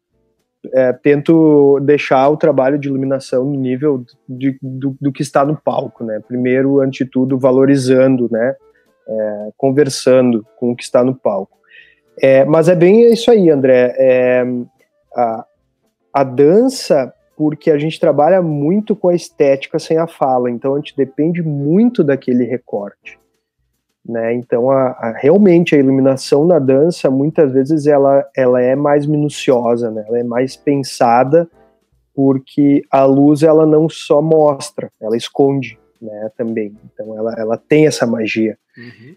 tento deixar o trabalho de iluminação no nível do que está no palco, né? Primeiro, antes de tudo, valorizando, né? Conversando com o que está no palco. Mas é bem isso aí, André. A dança, porque a gente trabalha muito com a estética sem a fala, então a gente depende muito daquele recorte, né? Então, realmente a iluminação na dança, muitas vezes ela é mais minuciosa, né? Ela é mais pensada, porque a luz ela não só mostra, ela esconde, né? Também. Então ela tem essa magia. Uhum.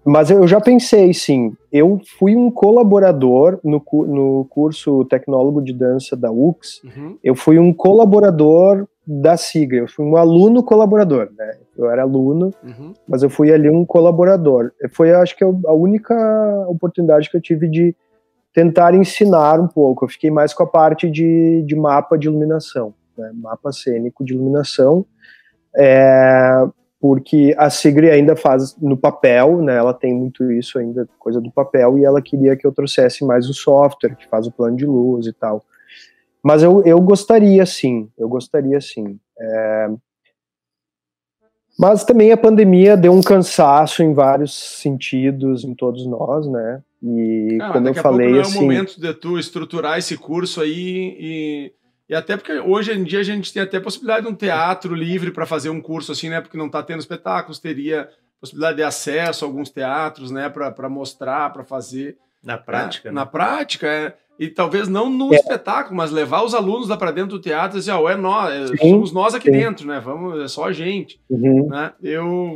Mas eu já pensei, sim. Eu fui um colaborador no curso Tecnólogo de Dança da UX. Uhum. Eu fui um colaborador da SIGA. Eu fui um aluno colaborador, né? Eu era aluno, mas eu fui ali um colaborador. Foi, acho que, a única oportunidade que eu tive de tentar ensinar um pouco. Eu fiquei mais com a parte de mapa de iluminação, né? Mapa cênico de iluminação. Porque a Sigrid ainda faz no papel, né? Ela tem muito isso ainda, coisa do papel, e ela queria que eu trouxesse mais o software, que faz o plano de luz e tal. Mas eu gostaria sim. Mas também a pandemia deu um cansaço em vários sentidos, em todos nós, né? E como eu falei, não é assim... o momento de tu estruturar esse curso aí e até porque hoje em dia a gente tem até a possibilidade de um teatro livre para fazer um curso assim, né? Porque não está tendo espetáculos, teria possibilidade de acesso a alguns teatros, né? Para mostrar, para fazer. Na prática, né? Na prática, E talvez não no espetáculo, mas levar os alunos lá para dentro do teatro e dizer, somos nós aqui dentro, né? É só a gente. Né?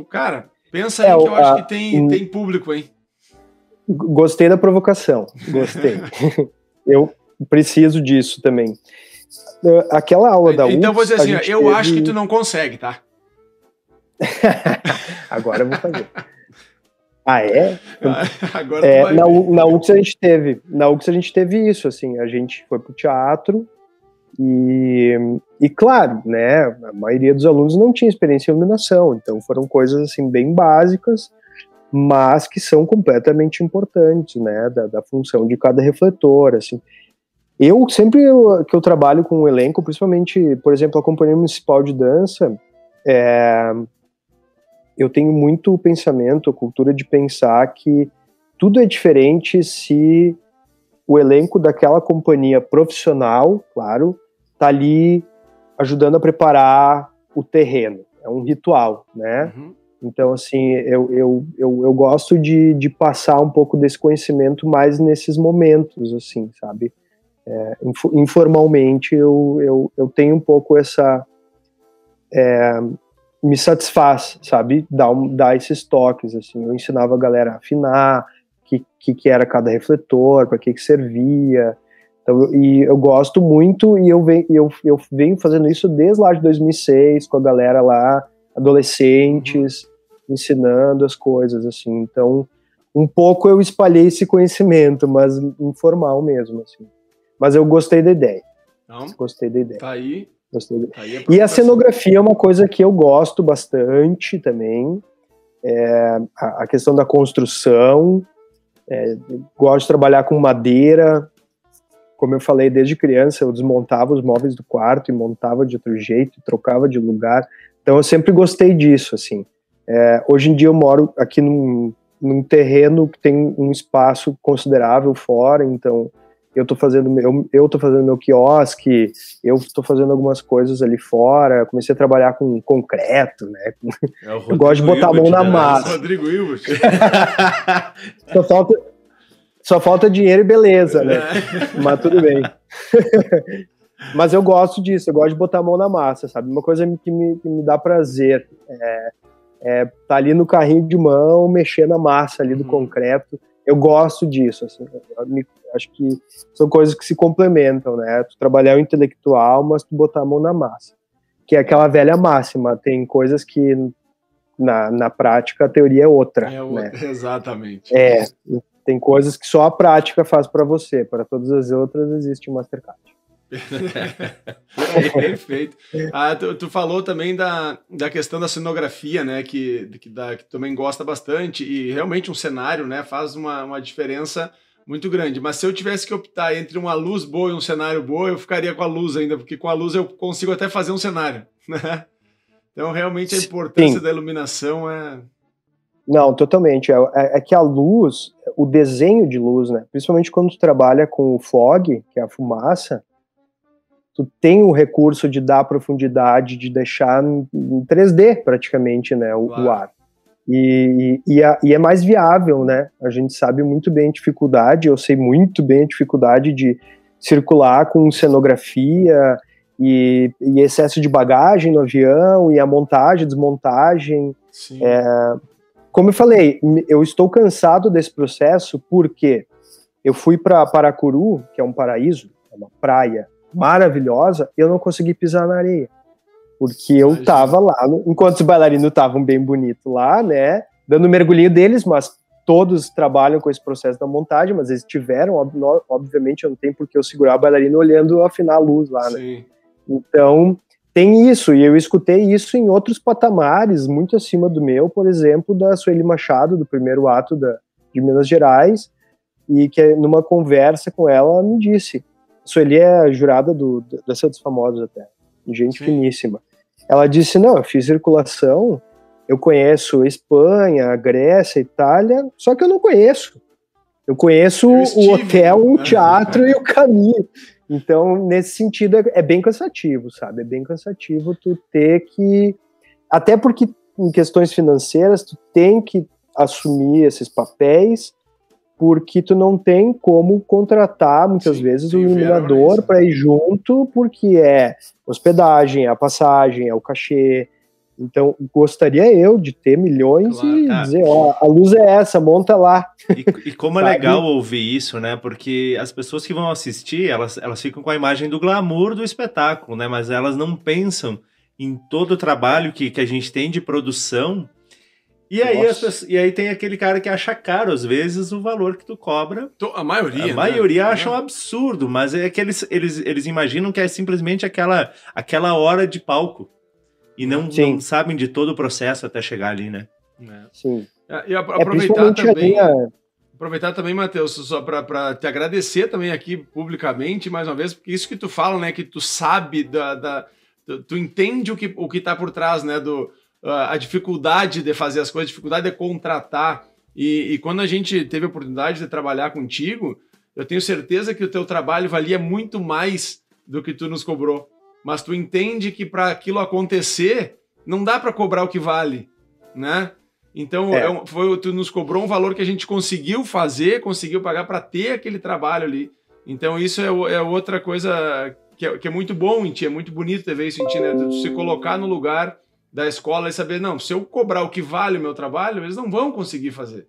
Cara, pensa aí que eu acho que tem público, hein? Gostei da provocação, gostei. Eu preciso disso também. Aquela aula da UX... Então eu vou dizer assim, eu acho que tu não consegue, tá? Agora eu vou fazer. É? Agora tu vai na UX a gente teve isso, assim, a gente foi pro teatro e claro, né, a maioria dos alunos não tinha experiência em iluminação, então foram coisas, assim, bem básicas, mas que são completamente importantes, né, da função de cada refletor, assim. Eu sempre que eu trabalho com o elenco, principalmente, por exemplo, a Companhia Municipal de Dança, eu tenho muito pensamento, a cultura de pensar que tudo é diferente se o elenco daquela companhia profissional, claro, tá ali ajudando a preparar o terreno. É um ritual, né? Então, assim, eu gosto de passar um pouco desse conhecimento mais nesses momentos, assim, sabe? Informalmente, eu tenho um pouco me satisfaz, sabe? Dar esses toques, assim. Eu ensinava a galera a afinar, que era cada refletor, para que servia. Então, e eu gosto muito, e eu venho fazendo isso desde lá de 2006, com a galera lá, adolescentes, ensinando as coisas, assim. Então, um pouco eu espalhei esse conhecimento, mas informal mesmo, assim. Mas eu gostei da ideia. Gostei da ideia. Tá aí. E a cenografia é uma coisa que eu gosto bastante também. A questão da construção. Gosto de trabalhar com madeira. Como eu falei, desde criança eu desmontava os móveis do quarto e montava de outro jeito, trocava de lugar. Então eu sempre gostei disso, assim. Hoje em dia eu moro aqui num terreno que tem um espaço considerável fora, então eu tô fazendo meu quiosque, eu tô fazendo algumas coisas ali fora, comecei a trabalhar com concreto, né? Eu gosto de botar a mão na massa. Rodrigo Hilbert. Só falta dinheiro e beleza, né? Mas tudo bem. Mas eu gosto disso, eu gosto de botar a mão na massa, sabe? Uma coisa que me dá prazer tá ali no carrinho de mão, mexer na massa ali do concreto. Eu gosto disso, assim. Acho que são coisas que se complementam, né? Tu trabalhar o intelectual, mas tu botar a mão na massa. Que é aquela velha máxima, tem coisas que na prática a teoria é outra. Né? Exatamente. Tem coisas que só a prática faz para você, para todas as outras existe o Mastercard. Perfeito. Tu falou também da questão da cenografia, né, que também gosta bastante, e realmente um cenário, né, faz uma diferença muito grande. Mas se eu tivesse que optar entre uma luz boa e um cenário bom, eu ficaria com a luz ainda, porque com a luz eu consigo até fazer um cenário, né? Então realmente a importância da iluminação Não, totalmente. É que a luz, o desenho de luz, né, principalmente quando tu trabalha com o fog, que é a fumaça, tu tem o recurso de dar profundidade, de deixar em 3D praticamente, né, o ar. E é mais viável, né? A gente sabe muito bem a dificuldade, eu sei muito bem a dificuldade de circular com cenografia e excesso de bagagem no avião, e a montagem, desmontagem. Como eu falei, eu estou cansado desse processo porque eu fui para Paracuru, que é um paraíso, é uma praia maravilhosa, eu não consegui pisar na areia. Porque eu tava lá, enquanto os bailarinos estavam bem bonitos lá, né, dando o mergulhinho deles, mas todos trabalham com esse processo da montagem, mas eles tiveram, obviamente eu não tenho porque eu segurar o bailarino olhando afinar a luz lá, né. Então, tem isso, e eu escutei isso em outros patamares, muito acima do meu, por exemplo, da Sueli Machado, do primeiro ato de Minas Gerais, e que numa conversa com ela me disse, Sueli é jurada da Santos Famosos até, gente finíssima. Ela disse, não, eu fiz circulação, eu conheço a Espanha, a Grécia, a Itália, só que eu não conheço. Eu conheço o hotel, o teatro e o caminho. Então, nesse sentido, é bem cansativo, sabe? É bem cansativo tu ter que... Até porque, em questões financeiras, tu tem que assumir esses papéis, porque tu não tem como contratar, muitas vezes, um iluminador para ir junto, porque é hospedagem, é a passagem, é o cachê. Então, gostaria eu de ter milhões e dizer, ó, a luz é essa, monta lá. E como é legal ouvir isso, né? Porque as pessoas que vão assistir, elas ficam com a imagem do glamour do espetáculo, né? Mas elas não pensam em todo o trabalho que a gente tem de produção. E aí tem aquele cara que acha caro, às vezes, o valor que tu cobra. A maioria, A maioria acha um absurdo, mas é que eles imaginam que é simplesmente aquela hora de palco. E não sabem de todo o processo até chegar ali, né? Sim. E aproveitar também, Matheus, só para te agradecer também aqui publicamente, mais uma vez, porque isso que tu fala, né, que tu sabe, tu entende o que tá por trás, né, a dificuldade de fazer as coisas, a dificuldade de contratar, e quando a gente teve a oportunidade de trabalhar contigo, eu tenho certeza que o teu trabalho valia muito mais do que tu nos cobrou, mas tu entende que para aquilo acontecer, não dá para cobrar o que vale, né? Então, tu nos cobrou um valor que a gente conseguiu fazer, conseguiu pagar para ter aquele trabalho ali. Então, isso é outra coisa que é muito bom em ti, é muito bonito ter isso em ti, né? De se colocar no lugar da escola e saber, não, se eu cobrar o que vale o meu trabalho, eles não vão conseguir fazer,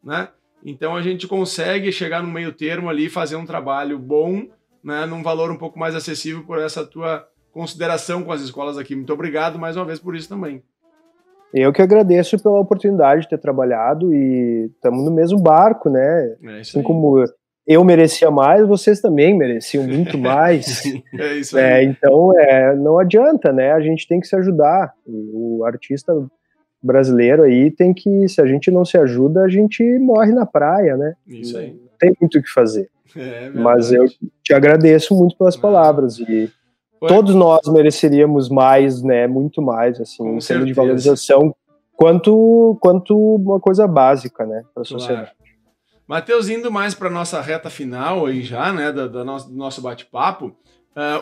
né? Então a gente consegue chegar no meio termo ali, fazer um trabalho bom, né, num valor um pouco mais acessível por essa tua consideração com as escolas aqui. Muito obrigado mais uma vez por isso também. Eu que agradeço pela oportunidade de ter trabalhado e estamos no mesmo barco, né? Assim como eu merecia mais, vocês também mereciam muito mais. É isso aí. Então, não adianta, né? A gente tem que se ajudar. O artista brasileiro aí tem que, se a gente não se ajuda, a gente morre na praia, né? Isso aí. Não tem muito o que fazer. Mas eu te agradeço muito pelas palavras e todos nós mereceríamos mais, né? Muito mais, assim, em termos de valorização, quanto uma coisa básica, né? Para a sociedade. Matheus, indo mais para nossa reta final aí já, né? Do nosso bate-papo.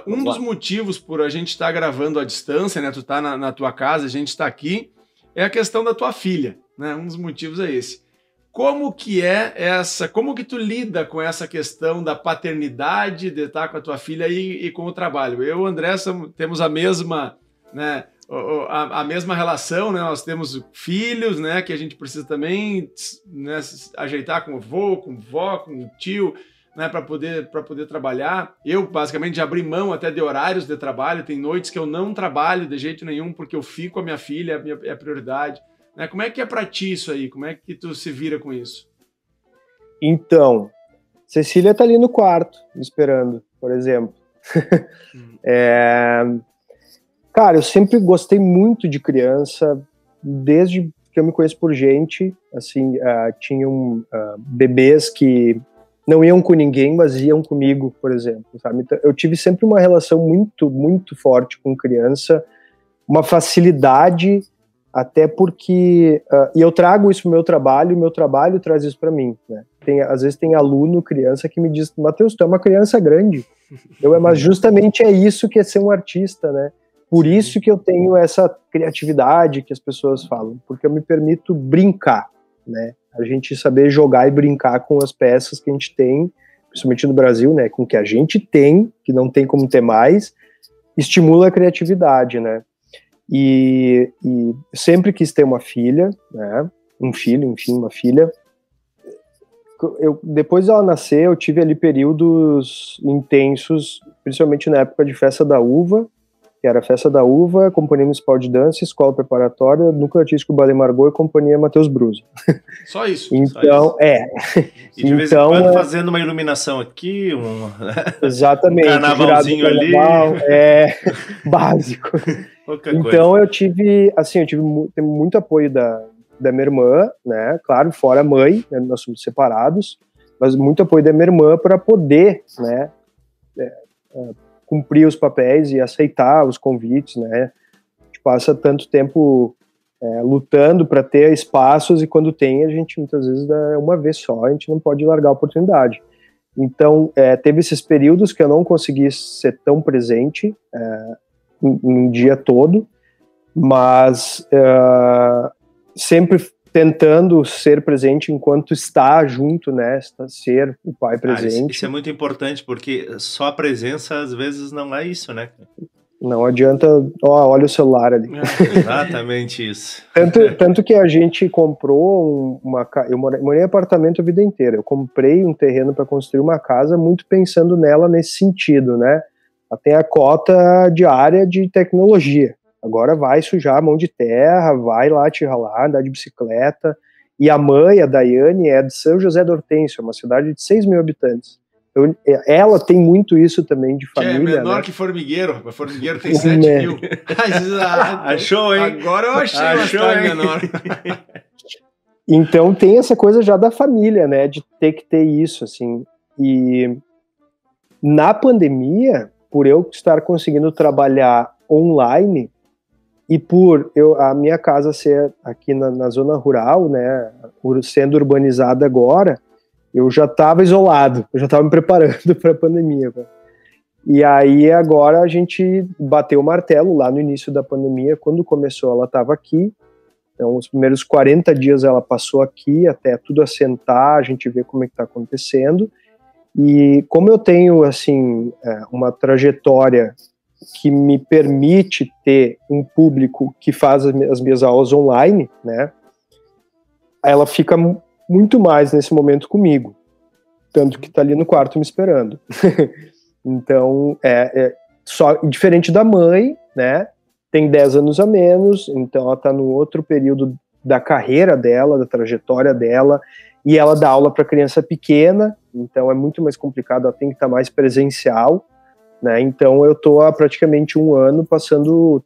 Dos motivos por a gente estar gravando à distância, né? Tu tá na tua casa, a gente está aqui, é a questão da tua filha, né? Um dos motivos é esse. Como que tu lida com essa questão da paternidade, de estar com a tua filha e com o trabalho? Eu e o André temos a mesma, né, a mesma relação, né? Nós temos filhos, né, que a gente precisa também, né, ajeitar com o avô, com vó, com o tio, né, para poder trabalhar. Eu, basicamente, já abri mão até de horários de trabalho. Tem noites que eu não trabalho de jeito nenhum porque eu fico com a minha filha, é a prioridade. Como é que é pra ti isso aí? Como é que tu se vira com isso? Então, Cecília tá ali no quarto, me esperando, por exemplo. Cara, eu sempre gostei muito de criança, desde que eu me conheço por gente, assim, tinham bebês que não iam com ninguém, mas iam comigo, por exemplo, sabe? Então, eu tive sempre uma relação muito, muito forte com criança, uma facilidade. Até porque, e eu trago isso pro meu trabalho traz isso para mim, né? Às vezes tem aluno, criança, que me diz, Matheus, tu é uma criança grande. Mas justamente é isso que é ser um artista, né? Por isso que eu tenho essa criatividade que as pessoas falam, porque eu me permito brincar, né? A gente saber jogar e brincar com as peças que a gente tem, principalmente no Brasil, né? Com o que a gente tem, que não tem como ter mais, estimula a criatividade, né? E sempre quis ter uma filha, né? Um filho, enfim, uma filha. Depois dela nascer, eu tive ali períodos intensos, principalmente na época de Festa da Uva, que era Festa da Uva, Companhia Municipal de Dança, Escola Preparatória, Núcleo Artístico Ballet Margot e Companhia Matheus Brusa. Só isso. Então, E de vez em quando fazendo uma iluminação aqui, exatamente, um carnavalzinho ali. Básico. Então eu tive muito apoio da minha irmã, né? Claro, fora a mãe, né? Nós somos separados, mas muito apoio da minha irmã para poder, né? Cumprir os papéis e aceitar os convites, né? A gente passa tanto tempo lutando para ter espaços e quando tem, a gente muitas vezes dá uma vez só, a gente não pode largar a oportunidade. Então, teve esses períodos que eu não consegui ser tão presente um dia todo, mas sempre tentando ser presente enquanto está junto, né, ser o pai presente. Isso é muito importante, porque só a presença às vezes não é isso, né? Não adianta, olha o celular ali. Exatamente isso. Tanto que a gente comprou eu morei em apartamento a vida inteira, eu comprei um terreno para construir uma casa muito pensando nela nesse sentido, né? Ela tem a cota diária de tecnologia. Agora vai sujar a mão de terra, vai lá te ralar, andar de bicicleta. E a mãe, a Daiane, é de São José do Hortêncio, uma cidade de 6 mil habitantes. Então, ela tem muito isso também de família. É menor, né? Que Formigueiro. Formigueiro tem 7 mil. Achou, hein? Agora eu achei uma cidade menor. Então tem essa coisa já da família, né? De ter que ter isso, assim. E na pandemia, por eu estar conseguindo trabalhar online e por a minha casa ser aqui na zona rural, né, sendo urbanizada agora, eu já estava isolado, eu já estava me preparando para a pandemia. Né? E aí agora a gente bateu o martelo lá no início da pandemia, quando começou ela estava aqui, então os primeiros 40 dias ela passou aqui, até tudo assentar, a gente ver como é que está acontecendo. E como eu tenho, assim, uma trajetória que me permite ter um público que faz as minhas aulas online, né, ela fica muito mais nesse momento comigo, tanto que está ali no quarto me esperando. Então, só diferente da mãe, né, tem 10 anos a menos, então ela está no outro período da carreira dela, da trajetória dela, e ela dá aula para criança pequena, então é muito mais complicado, ela tem que estar mais presencial, né? Então eu estou há praticamente um ano passando,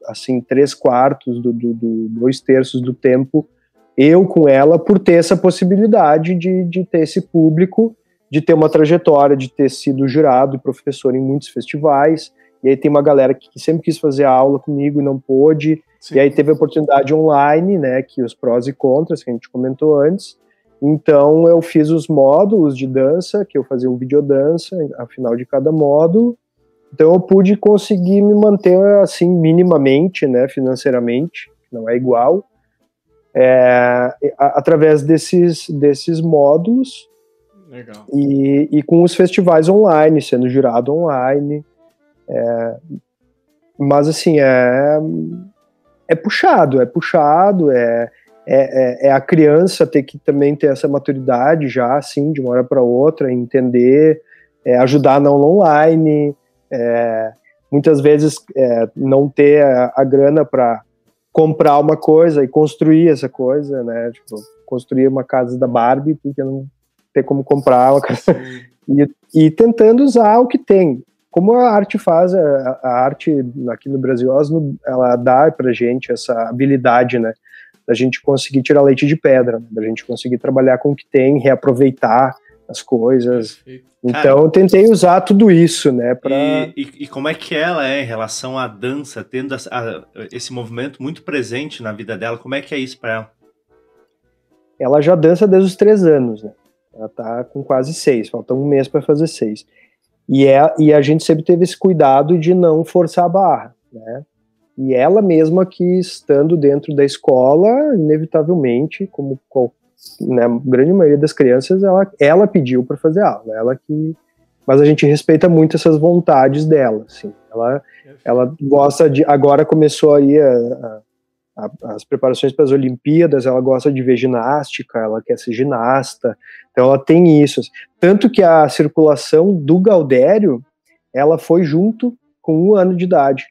assim, 3/4, 2/3 do tempo, eu com ela, por ter essa possibilidade de ter esse público, de ter uma trajetória, de ter sido jurado e professor em muitos festivais, e aí tem uma galera que sempre quis fazer aula comigo e não pôde, sim, e aí teve a oportunidade online, né, que os prós e contras, que a gente comentou antes. Então eu fiz os módulos de dança, que eu fazia um videodança ao final de cada módulo, então eu pude conseguir me manter, assim, minimamente, né, financeiramente, não é igual, através desses módulos. Legal. E com os festivais online, sendo jurado online, mas assim, é puxado, a criança ter que também ter essa maturidade já, assim, de uma hora para outra, entender, ajudar na aula online, muitas vezes não ter a grana para comprar uma coisa e construir essa coisa, né, tipo, construir uma casa da Barbie, porque não ter como comprar uma casa, e tentando usar o que tem. Como a arte faz, a arte aqui no Brasil, ela dá pra gente essa habilidade, né, da gente conseguir tirar leite de pedra, né, da gente conseguir trabalhar com o que tem, reaproveitar as coisas. Perfeito. Então, cara, eu tentei usar tudo isso, né, pra... E como é que ela é em relação à dança, tendo esse movimento muito presente na vida dela, como é que é isso pra ela? Ela já dança desde os 3 anos, né, ela tá com quase 6, falta um mês para fazer 6. E a gente sempre teve esse cuidado de não forçar a barra, né? E ela mesma que, estando dentro da escola, inevitavelmente, como né, a grande maioria das crianças, ela pediu para fazer aula, mas a gente respeita muito essas vontades dela, assim. Ela gosta de... Agora começou aí as preparações para as Olimpíadas, ela gosta de ver ginástica, ela quer ser ginasta, então ela tem isso. Tanto que a circulação do Gaudério, ela foi junto com 1 ano de idade,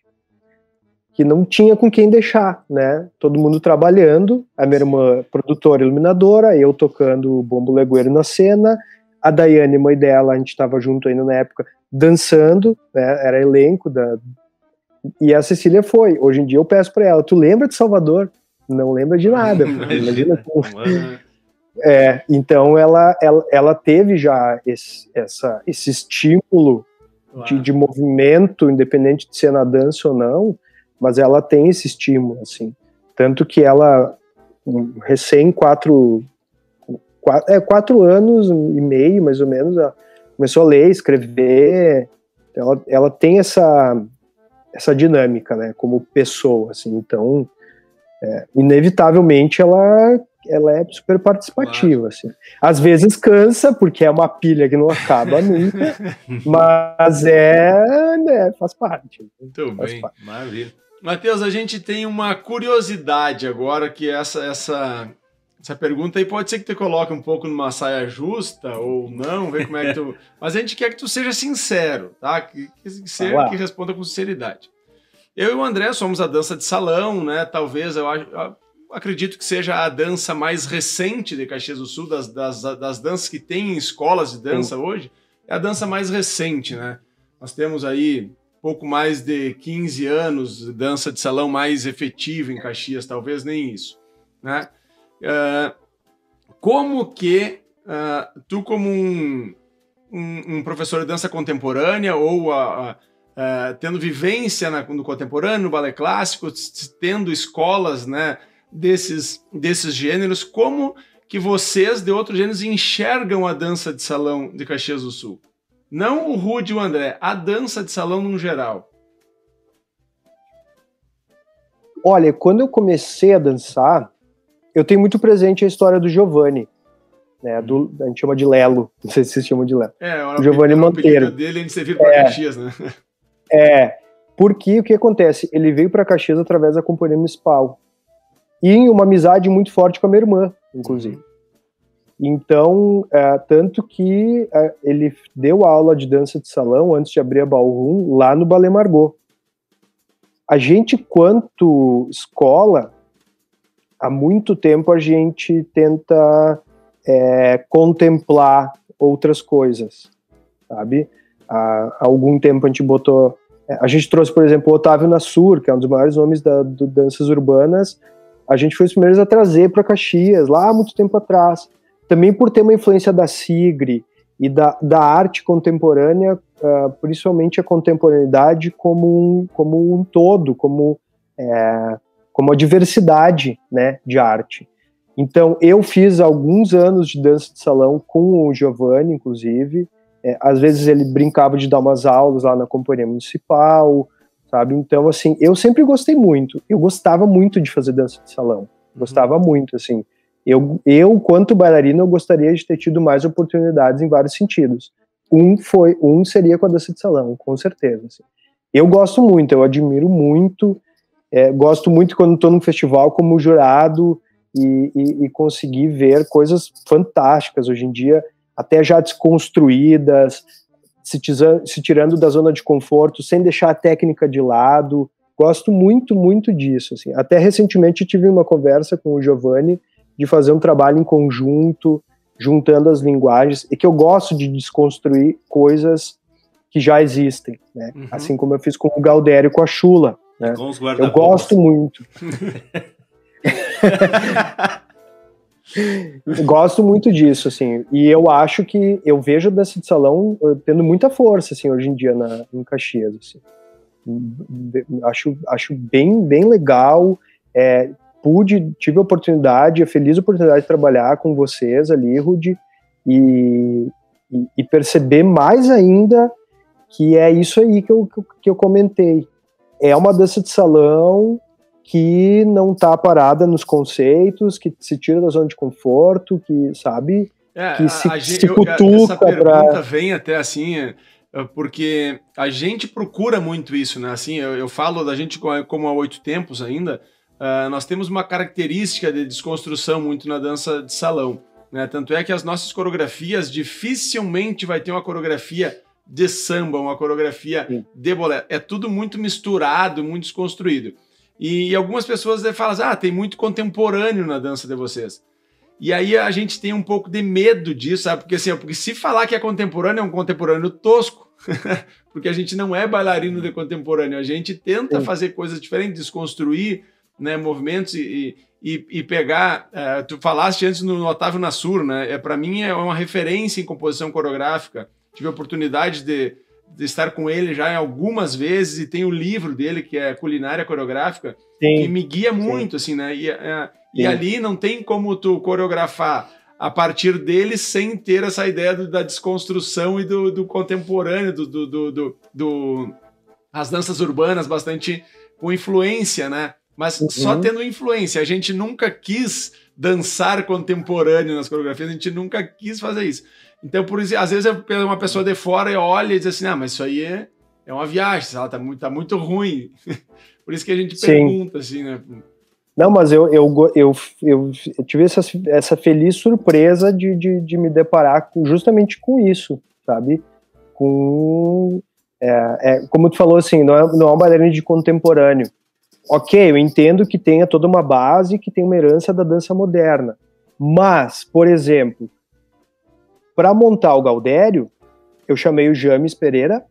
que não tinha com quem deixar, né? Todo mundo trabalhando, a minha irmã produtora e iluminadora, eu tocando bombo legueiro na cena, a Daiane, mãe dela, a gente estava junto ainda na época, dançando, né? Era elenco e a Cecília foi. Hoje em dia eu peço para ela, tu lembra de Salvador? Não lembra de nada. Imagina. Então ela teve já esse estímulo, claro, de movimento, independente de ser na dança ou não, mas ela tem esse estímulo, assim. Tanto que ela, recém 4 anos e meio, mais ou menos, ela começou a ler, escrever, ela tem essa dinâmica, né, como pessoa, assim. Então, inevitavelmente, ela é super participativa, claro, assim. Às vezes cansa, porque é uma pilha que não acaba nunca, mas né, faz parte. Muito bem, maravilha. Matheus, a gente tem uma curiosidade agora, que essa pergunta aí pode ser que tu coloque um pouco numa saia justa ou não, ver como é que tu... Mas a gente quer que tu seja sincero, tá? Que responda com sinceridade. Eu e o André somos a dança de salão, né? Talvez, eu acredito que seja a dança mais recente de Caxias do Sul, das danças que tem em escolas de dança hoje, é a dança mais recente, né? Nós temos aí pouco mais de 15 anos de dança de salão mais efetiva em Caxias, talvez nem isso, né? Como que tu, como um professor de dança contemporânea ou tendo vivência no contemporâneo, no balé clássico, tendo escolas, né, desses gêneros, como que vocês de outros gêneros enxergam a dança de salão de Caxias do Sul? Não o Rude e o André, a dança de salão no geral. Olha, quando eu comecei a dançar, eu tenho muito presente a história do Giovanni, né, a gente chama de Lelo, não sei se vocês chamam de Lelo. O Giovanni Monteiro. Dele antes de vir para Caxias, né? Porque o que acontece? Ele veio para Caxias através da Companhia Municipal e em uma amizade muito forte com a minha irmã, inclusive. Então, tanto que ele deu aula de dança de salão antes de abrir a Ballroom lá no Ballet Margot. A gente, quanto escola, há muito tempo a gente tenta contemplar outras coisas, sabe? Há algum tempo a gente botou... A gente trouxe, por exemplo, o Otávio Nassur, que é um dos maiores nomes do danças urbanas. A gente foi os primeiros a trazer para Caxias, lá há muito tempo atrás. Também por ter uma influência da Sigre e da arte contemporânea, principalmente a contemporaneidade como um todo, como a diversidade, né, de arte. Então, eu fiz alguns anos de dança de salão com o Giovanni, inclusive. Às vezes ele brincava de dar umas aulas lá na Companhia Municipal, sabe? Então, assim, eu sempre gostei muito. Eu gostava muito de fazer dança de salão. Gostava muito, assim. Eu, quanto bailarina, eu gostaria de ter tido mais oportunidades em vários sentidos. Um seria com a dança de salão, com certeza. Assim. Eu gosto muito, eu admiro muito, gosto muito quando estou num festival como jurado e conseguir ver coisas fantásticas hoje em dia, até já desconstruídas, se tirando da zona de conforto, sem deixar a técnica de lado. Gosto muito, muito disso. Assim. Até recentemente tive uma conversa com o Giovanni de fazer um trabalho em conjunto, juntando as linguagens, e que eu gosto de desconstruir coisas que já existem, né? Assim como eu fiz com o Galdério e com a Chula, né? Com os eu gosto muito. Gosto muito disso, assim, e eu acho que eu vejo a dança de salão tendo muita força, assim, hoje em dia em Caxias, assim. Acho bem legal, tive a feliz oportunidade de trabalhar com vocês ali, Rudy, e perceber mais ainda que é isso aí que eu comentei. É uma dança de salão que não está parada nos conceitos, que se tira da zona de conforto, que, sabe, que se cutuca. Essa pergunta vem até assim, porque a gente procura muito isso, né? Assim, eu falo da gente como há 8 tempos ainda. Nós temos uma característica de desconstrução muito na dança de salão, né? Tanto é que as nossas coreografias dificilmente vai ter uma coreografia de samba, uma coreografia de bolero. É tudo muito misturado, muito desconstruído. E algumas pessoas falam, tem muito contemporâneo na dança de vocês. E aí a gente tem um pouco de medo disso, sabe? Porque se falar que é um contemporâneo tosco, porque a gente não é bailarino de contemporâneo, a gente tenta fazer coisas diferentes, desconstruir, né, movimentos e pegar... tu falaste antes no Otávio Nassur, né? Para mim é uma referência em composição coreográfica. Tive a oportunidade de estar com ele já algumas vezes e tem o livro dele, que é Culinária Coreográfica, que me guia muito, assim, né? E ali não tem como tu coreografar a partir dele sem ter essa ideia da desconstrução e do contemporâneo, as danças urbanas bastante com influência, né? Mas só tendo influência. A gente nunca quis dançar contemporâneo nas coreografias, a gente nunca quis fazer isso. Então, por isso, às vezes uma pessoa de fora olha e diz assim, mas isso aí é uma viagem, tá muito ruim. Por isso que a gente pergunta, assim, né? Não, mas eu tive essa feliz surpresa de me deparar justamente com isso, sabe? Como tu falou, assim, não é um bailarino de contemporâneo. Ok, eu entendo que tenha toda uma base, que tem uma herança da dança moderna. Mas, por exemplo, para montar o Galdério, eu chamei o James Pereira,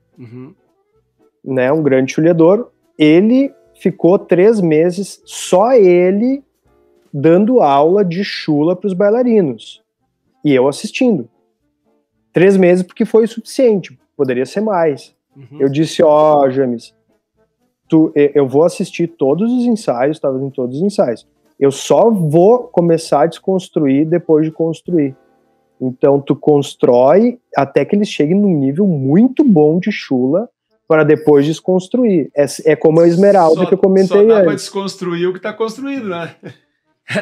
né, um grande chulhador. Ele ficou 3 meses, só ele, dando aula de chula para os bailarinos. E eu assistindo. 3 meses porque foi o suficiente, poderia ser mais. Eu disse, James, eu vou assistir todos os ensaios, estava em todos os ensaios. Eu só vou começar a desconstruir depois de construir. Então, tu constrói até que eles cheguem num nível muito bom de chula para depois desconstruir. É como a Esmeralda que eu comentei antes. Só dá para desconstruir o que está construído, né?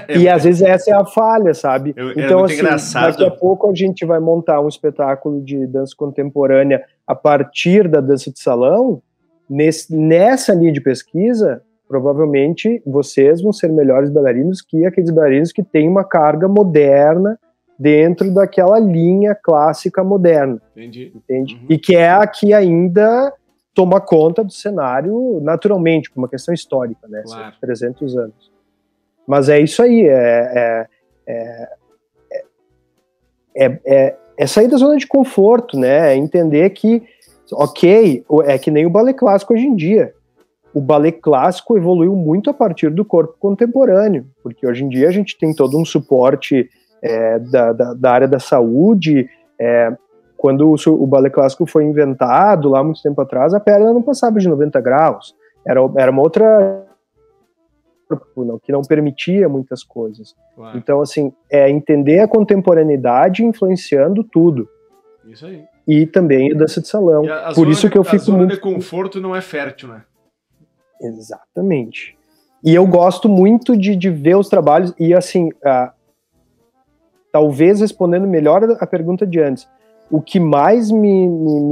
E às vezes essa é a falha, sabe? Então, assim, engraçado. Daqui a pouco a gente vai montar um espetáculo de dança contemporânea a partir da dança de salão. Nessa linha de pesquisa, provavelmente vocês vão ser melhores bailarinos que aqueles bailarinos que têm uma carga moderna dentro daquela linha clássica moderna. Entende? Uhum. E que é a que ainda toma conta do cenário naturalmente, por uma questão histórica, né? Claro. 300 anos. Mas é isso aí, é sair da zona de conforto, né? É entender que, ok, é que nem o balé clássico hoje em dia. O balé clássico evoluiu muito a partir do corpo contemporâneo, porque hoje em dia a gente tem todo um suporte da área da saúde. Quando o balé clássico foi inventado, lá muito tempo atrás, a perna não passava de 90 graus. Era uma outra... que não permitia muitas coisas. Claro. Então, assim, entender a contemporaneidade influenciando tudo. Isso aí. E também a dança de salão. Por isso que eu fico muito... A zona de conforto não é fértil, né? Exatamente. E eu gosto muito de ver os trabalhos e, assim, talvez respondendo melhor a pergunta de antes, o que mais me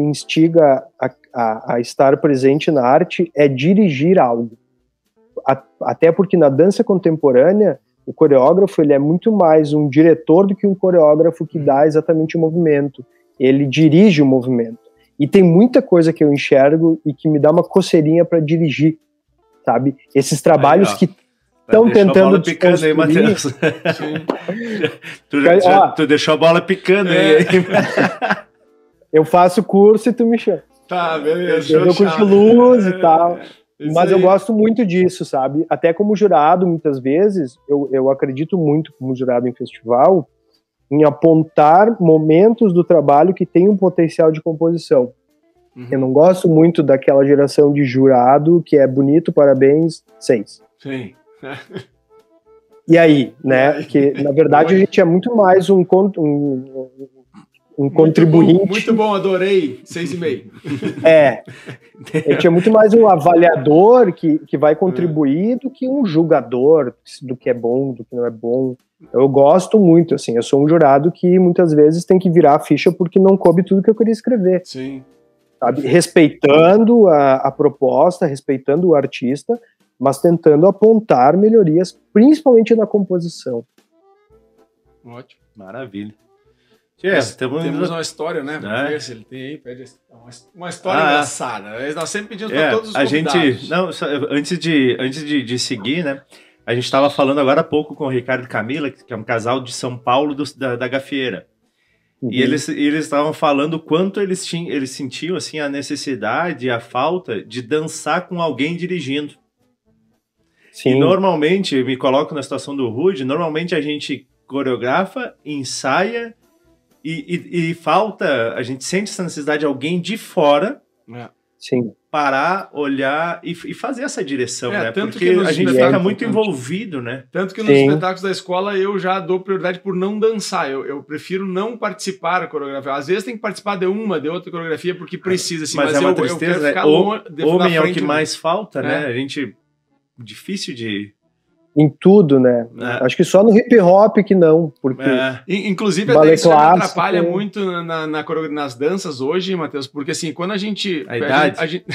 instiga a estar presente na arte é dirigir algo. Até porque na dança contemporânea, o coreógrafo ele é muito mais um diretor do que um coreógrafo que dá exatamente o movimento. Ele dirige o movimento. E tem muita coisa que eu enxergo e que me dá uma coceirinha para dirigir, sabe? Esses trabalhos aí, que estão tentando picando aí, Matheus. Tu deixou a bola picando aí. Eu faço curso e tu me chama. Tá, beleza. Eu dou curso de luz e tal. Mas eu gosto muito disso, sabe? Até como jurado, muitas vezes, eu acredito muito como jurado em festival, em apontar momentos do trabalho que tem um potencial de composição. Uhum. Eu não gosto muito daquela geração de jurado que é bonito, parabéns, 6. Sim. E aí, né? Que, na verdade, a gente é muito mais um contribuinte. Muito bom, adorei. 6,5. A gente é muito mais um avaliador que vai contribuir do que um julgador do que é bom, do que não é bom. Eu gosto muito, assim, eu sou um jurado que muitas vezes tem que virar a ficha porque não coube tudo que eu queria escrever. Sim. Sabe? Respeitando a proposta, respeitando o artista, mas tentando apontar melhorias, principalmente na composição. Ótimo. Maravilha. Temos uma história, né? Vamos ver se ele tem aí, pede uma história engraçada. Nós sempre pedimos para todos os convidados. Antes de seguir, né? A gente estava falando agora há pouco com o Ricardo e Camila, que é um casal de São Paulo da Gafieira. Uhum. E eles estavam falando o quanto eles sentiam assim, a necessidade, a falta de dançar com alguém dirigindo. Sim. E normalmente, eu me coloco na situação do Rude, normalmente a gente coreografa, ensaia e falta, a gente sente essa necessidade de alguém de fora Sim. parar, olhar e fazer essa direção, né? Tanto porque que a gente fica muito envolvido, né? Tanto que nos espetáculos da escola eu já dou prioridade por não dançar, eu prefiro não participar da coreografia. Às vezes tem que participar de outra coreografia porque precisa, assim, mas é uma tristeza, eu quero ficar homem é o que mais falta, né? A gente... Difícil de... Em tudo, né? Acho que só no hip hop que não, porque... Inclusive, até isso me atrapalha muito nas danças hoje, Matheus, porque assim, quando a gente... A idade? A gente...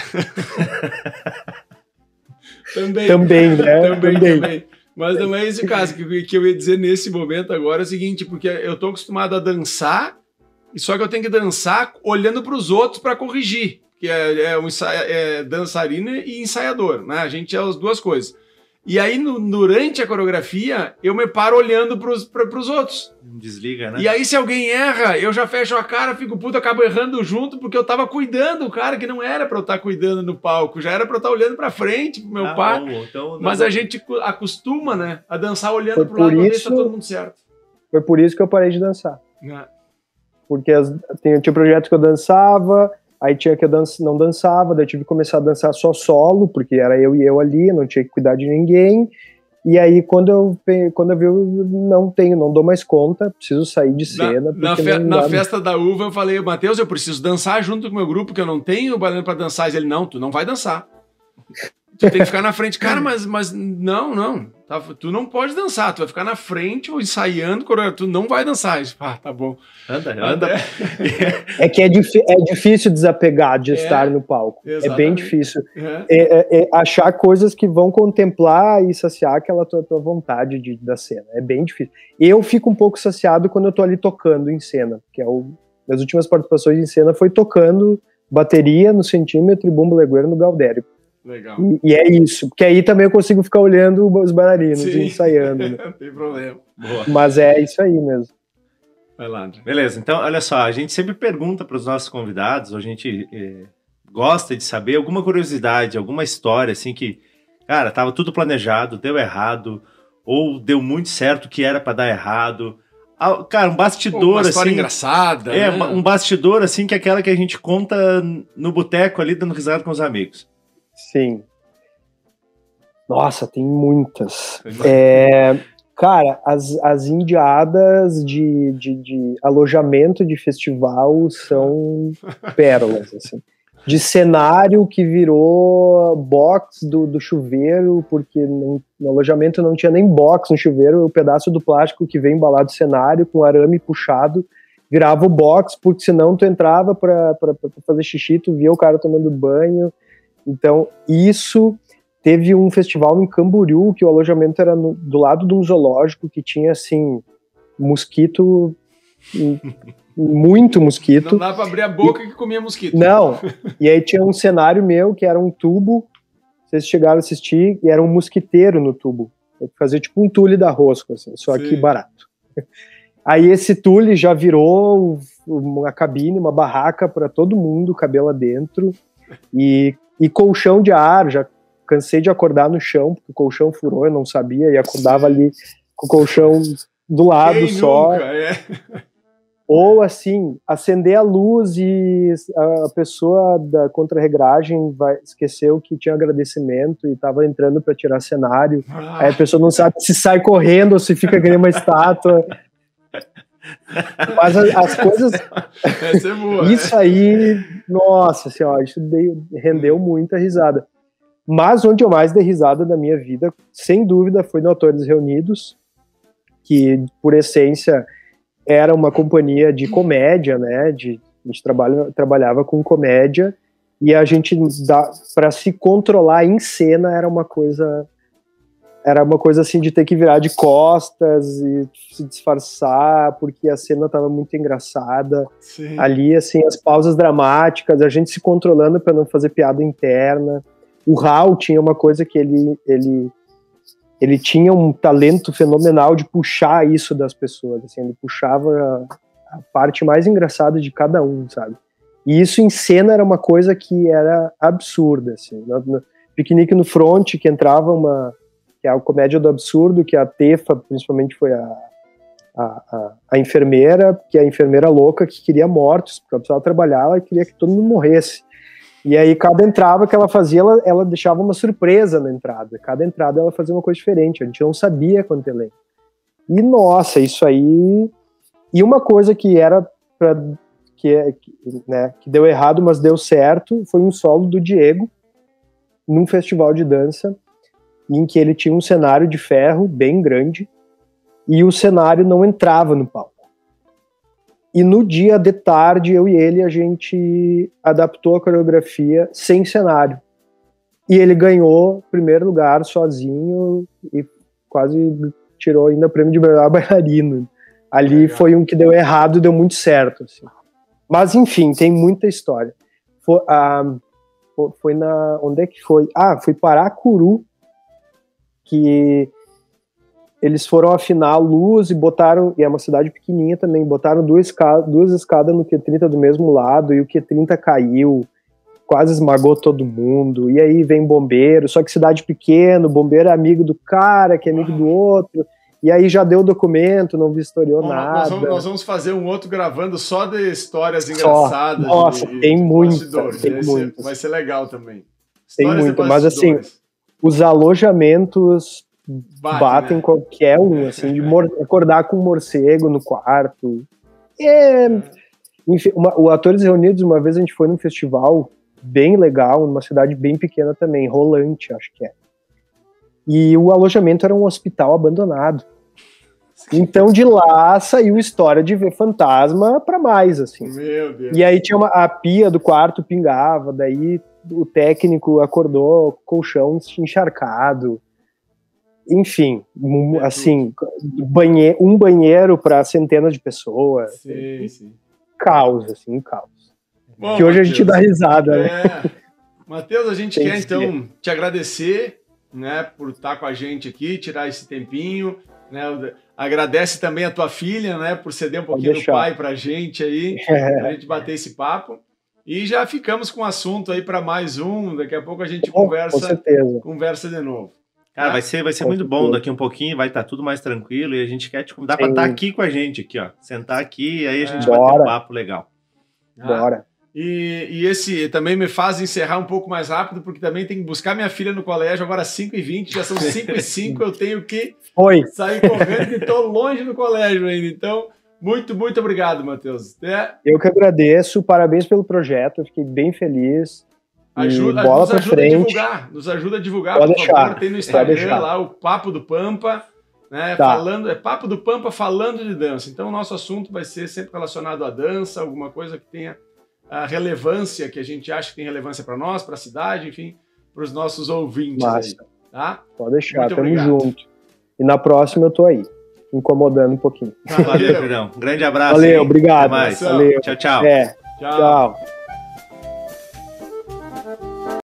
Também, né? Também. Mas não é esse o caso. Que eu ia dizer nesse momento agora é o seguinte, porque eu tô acostumado a dançar, só que eu tenho que dançar olhando para os outros para corrigir, que é dançarino e ensaiador, né? A gente é as duas coisas. E aí, durante a coreografia, eu me paro olhando pros outros. Desliga, né? E aí, se alguém erra, eu já fecho a cara, fico puto, acabo errando junto, porque eu tava cuidando o cara, que não era pra eu estar cuidando no palco, já era pra eu estar olhando pra frente, pro meu par. Então, mas a gente acostuma, né, a dançar olhando pro lado pra ver se tá todo mundo certo. Foi por isso que eu parei de dançar. Porque tinha projetos que eu dançava... Aí tinha que eu não dançava, daí eu tive que começar a dançar só solo, porque era eu e eu ali, não tinha que cuidar de ninguém. E aí quando eu vi, eu não dou mais conta, preciso sair de cena. Na festa da uva eu falei, Matheus, eu preciso dançar junto com o meu grupo, que eu não tenho bailarino pra dançar. E ele, não, tu não vai dançar. Tu tem que ficar na frente. Cara, mas não. Tu não pode dançar, tu vai ficar na frente ou ensaiando, tu não vai dançar. Tá bom. Anda. É que é difícil desapegar de estar no palco. Exatamente. É bem difícil. Achar coisas que vão contemplar e saciar aquela tua vontade da cena. É bem difícil. Eu fico um pouco saciado quando eu tô ali tocando em cena, que minhas últimas participações em cena foi tocando bateria no Centímetro e bumbo legueiro no Gaudério. Legal. E é isso, porque aí também eu consigo ficar olhando os bailarinos e ensaiando. Né? Não tem problema. Boa. Mas é isso aí mesmo. Vai lá, André. Beleza, então olha só, a gente sempre pergunta para os nossos convidados, a gente gosta de saber alguma curiosidade, alguma história assim que, cara, tava tudo planejado, deu errado, ou deu muito certo que era para dar errado. Cara, um bastidor uma história assim, engraçada, né? Um bastidor assim que é aquela que a gente conta no boteco ali dando risada com os amigos. Sim. Nossa, tem muitas. Cara, as indiadas de alojamento de festival são pérolas, assim. De cenário que virou box do chuveiro, porque no alojamento não tinha nem box no chuveiro, o pedaço do plástico que vem embalado no cenário, com arame puxado, virava o box, porque senão tu entrava pra fazer xixi, tu via o cara tomando banho. Então, isso... Teve um festival em Camboriú, que o alojamento era do lado de um zoológico, que tinha, assim, mosquito, muito mosquito. Não dá pra abrir a boca que comia mosquito. Não, e aí tinha um cenário meu, que era um tubo, vocês chegaram a assistir, e era um mosquiteiro no tubo. Fazia tipo um tule da rosca, assim, só que barato. Aí esse tule já virou uma cabine, uma barraca para todo mundo, cabelo dentro, e colchão de ar, já cansei de acordar no chão, porque o colchão furou, eu não sabia, e acordava ali com o colchão do lado. Quem só. Nunca, Ou assim, acender a luz e a pessoa da contra-regragem esqueceu que tinha agradecimento e estava entrando para tirar cenário. Aí a pessoa não sabe se sai correndo ou se fica ganhando uma estátua. Mas as coisas... Essa é boa, isso aí, nossa senhora, isso rendeu muita risada. Mas onde eu mais dei risada na minha vida, sem dúvida, foi no Atores Reunidos, que, por essência, era uma companhia de comédia, né? A gente trabalhava com comédia, e a gente, para se controlar em cena, era uma coisa assim de ter que virar de costas e se disfarçar, porque a cena estava muito engraçada. Sim. Ali, assim, as pausas dramáticas, a gente se controlando para não fazer piada interna. O Raul tinha uma coisa que ele tinha um talento fenomenal de puxar isso das pessoas, assim, ele puxava a parte mais engraçada de cada um, sabe? E isso em cena era uma coisa que era absurda, assim. No Piquenique no Front, que entrava que é a comédia do absurdo, que a Tefa, principalmente, foi a enfermeira, que é a enfermeira louca que queria mortos, porque ela precisava trabalhar, ela queria que todo mundo morresse. E aí, cada entrada que ela fazia, ela deixava uma surpresa na entrada. Cada entrada ela fazia uma coisa diferente. A gente não sabia quanto elenco. E, nossa, isso aí... E uma coisa que era que deu errado, mas deu certo, foi um solo do Diego, num festival de dança, em que ele tinha um cenário de ferro bem grande, e o cenário não entrava no palco. E no dia de tarde, eu e ele, a gente adaptou a coreografia sem cenário. E ele ganhou primeiro lugar sozinho e quase tirou ainda o prêmio de melhor bailarino. Ali legal. Foi um que deu errado e deu muito certo. Assim. Mas, enfim, tem muita história. Foi na... Onde é que foi? Foi Paracuru, que... Eles foram afinar a luz e botaram, e é uma cidade pequenininha também, botaram duas escadas no Q30 do mesmo lado, e o Q30 caiu, quase esmagou todo mundo, e aí vem bombeiro, só que cidade pequena, o bombeiro é amigo do cara, que é amigo do outro, e aí já deu o documento, não vistoriou nada. Nós vamos fazer um outro gravando só de histórias engraçadas. Nossa, tem muito. Vai ser legal também. Tem muito, mas assim, os alojamentos batem, né? Qualquer um, assim, de acordar com um morcego no quarto. Enfim, o Atores Reunidos, uma vez a gente foi num festival bem legal, numa cidade bem pequena também, Rolante, acho que é. e o alojamento era um hospital abandonado. Então de lá saiu história de ver fantasma para mais, assim. Meu Deus. E aí tinha a pia do quarto pingava, daí o técnico acordou, colchão encharcado. Enfim, assim, um banheiro para centenas de pessoas. Sim. Caos, assim, um caos. Bom, que hoje Matheus, a gente dá risada, né? Matheus, a gente quer então te agradecer, né, por estar com a gente aqui, tirar esse tempinho, né? Agradece também a tua filha, né, por ceder um pouquinho do pai pra gente aí, pra gente bater esse papo. E já ficamos com o assunto aí para mais um, daqui a pouco a gente conversa de novo. Cara, vai ser muito bom daqui um pouquinho, vai estar tudo mais tranquilo e a gente quer te convidar para estar aqui com a gente, aqui, ó. Sentar aqui e aí a gente vai ter um papo legal. Bora. E esse também me faz encerrar um pouco mais rápido, porque também tem que buscar minha filha no colégio, agora 5h20, já são 5h05, eu tenho que sair correndo, que estou longe do colégio ainda. Então, muito obrigado, Matheus. Eu que agradeço, parabéns pelo projeto, eu fiquei bem feliz. Nos ajuda a divulgar, Pode por deixar. favor, tem no Instagram lá o Papo do Pampa, né? Papo do Pampa falando de dança. Então, o nosso assunto vai ser sempre relacionado à dança, alguma coisa que tenha a relevância, que a gente acha que tem relevância para nós, para a cidade, enfim, para os nossos ouvintes. Aí, tá? Pode deixar, tamo junto. E na próxima eu tô aí, incomodando um pouquinho. Valeu, Pedrão. Um grande abraço. Valeu, obrigado. Até mais. Valeu. Tchau. Tchau.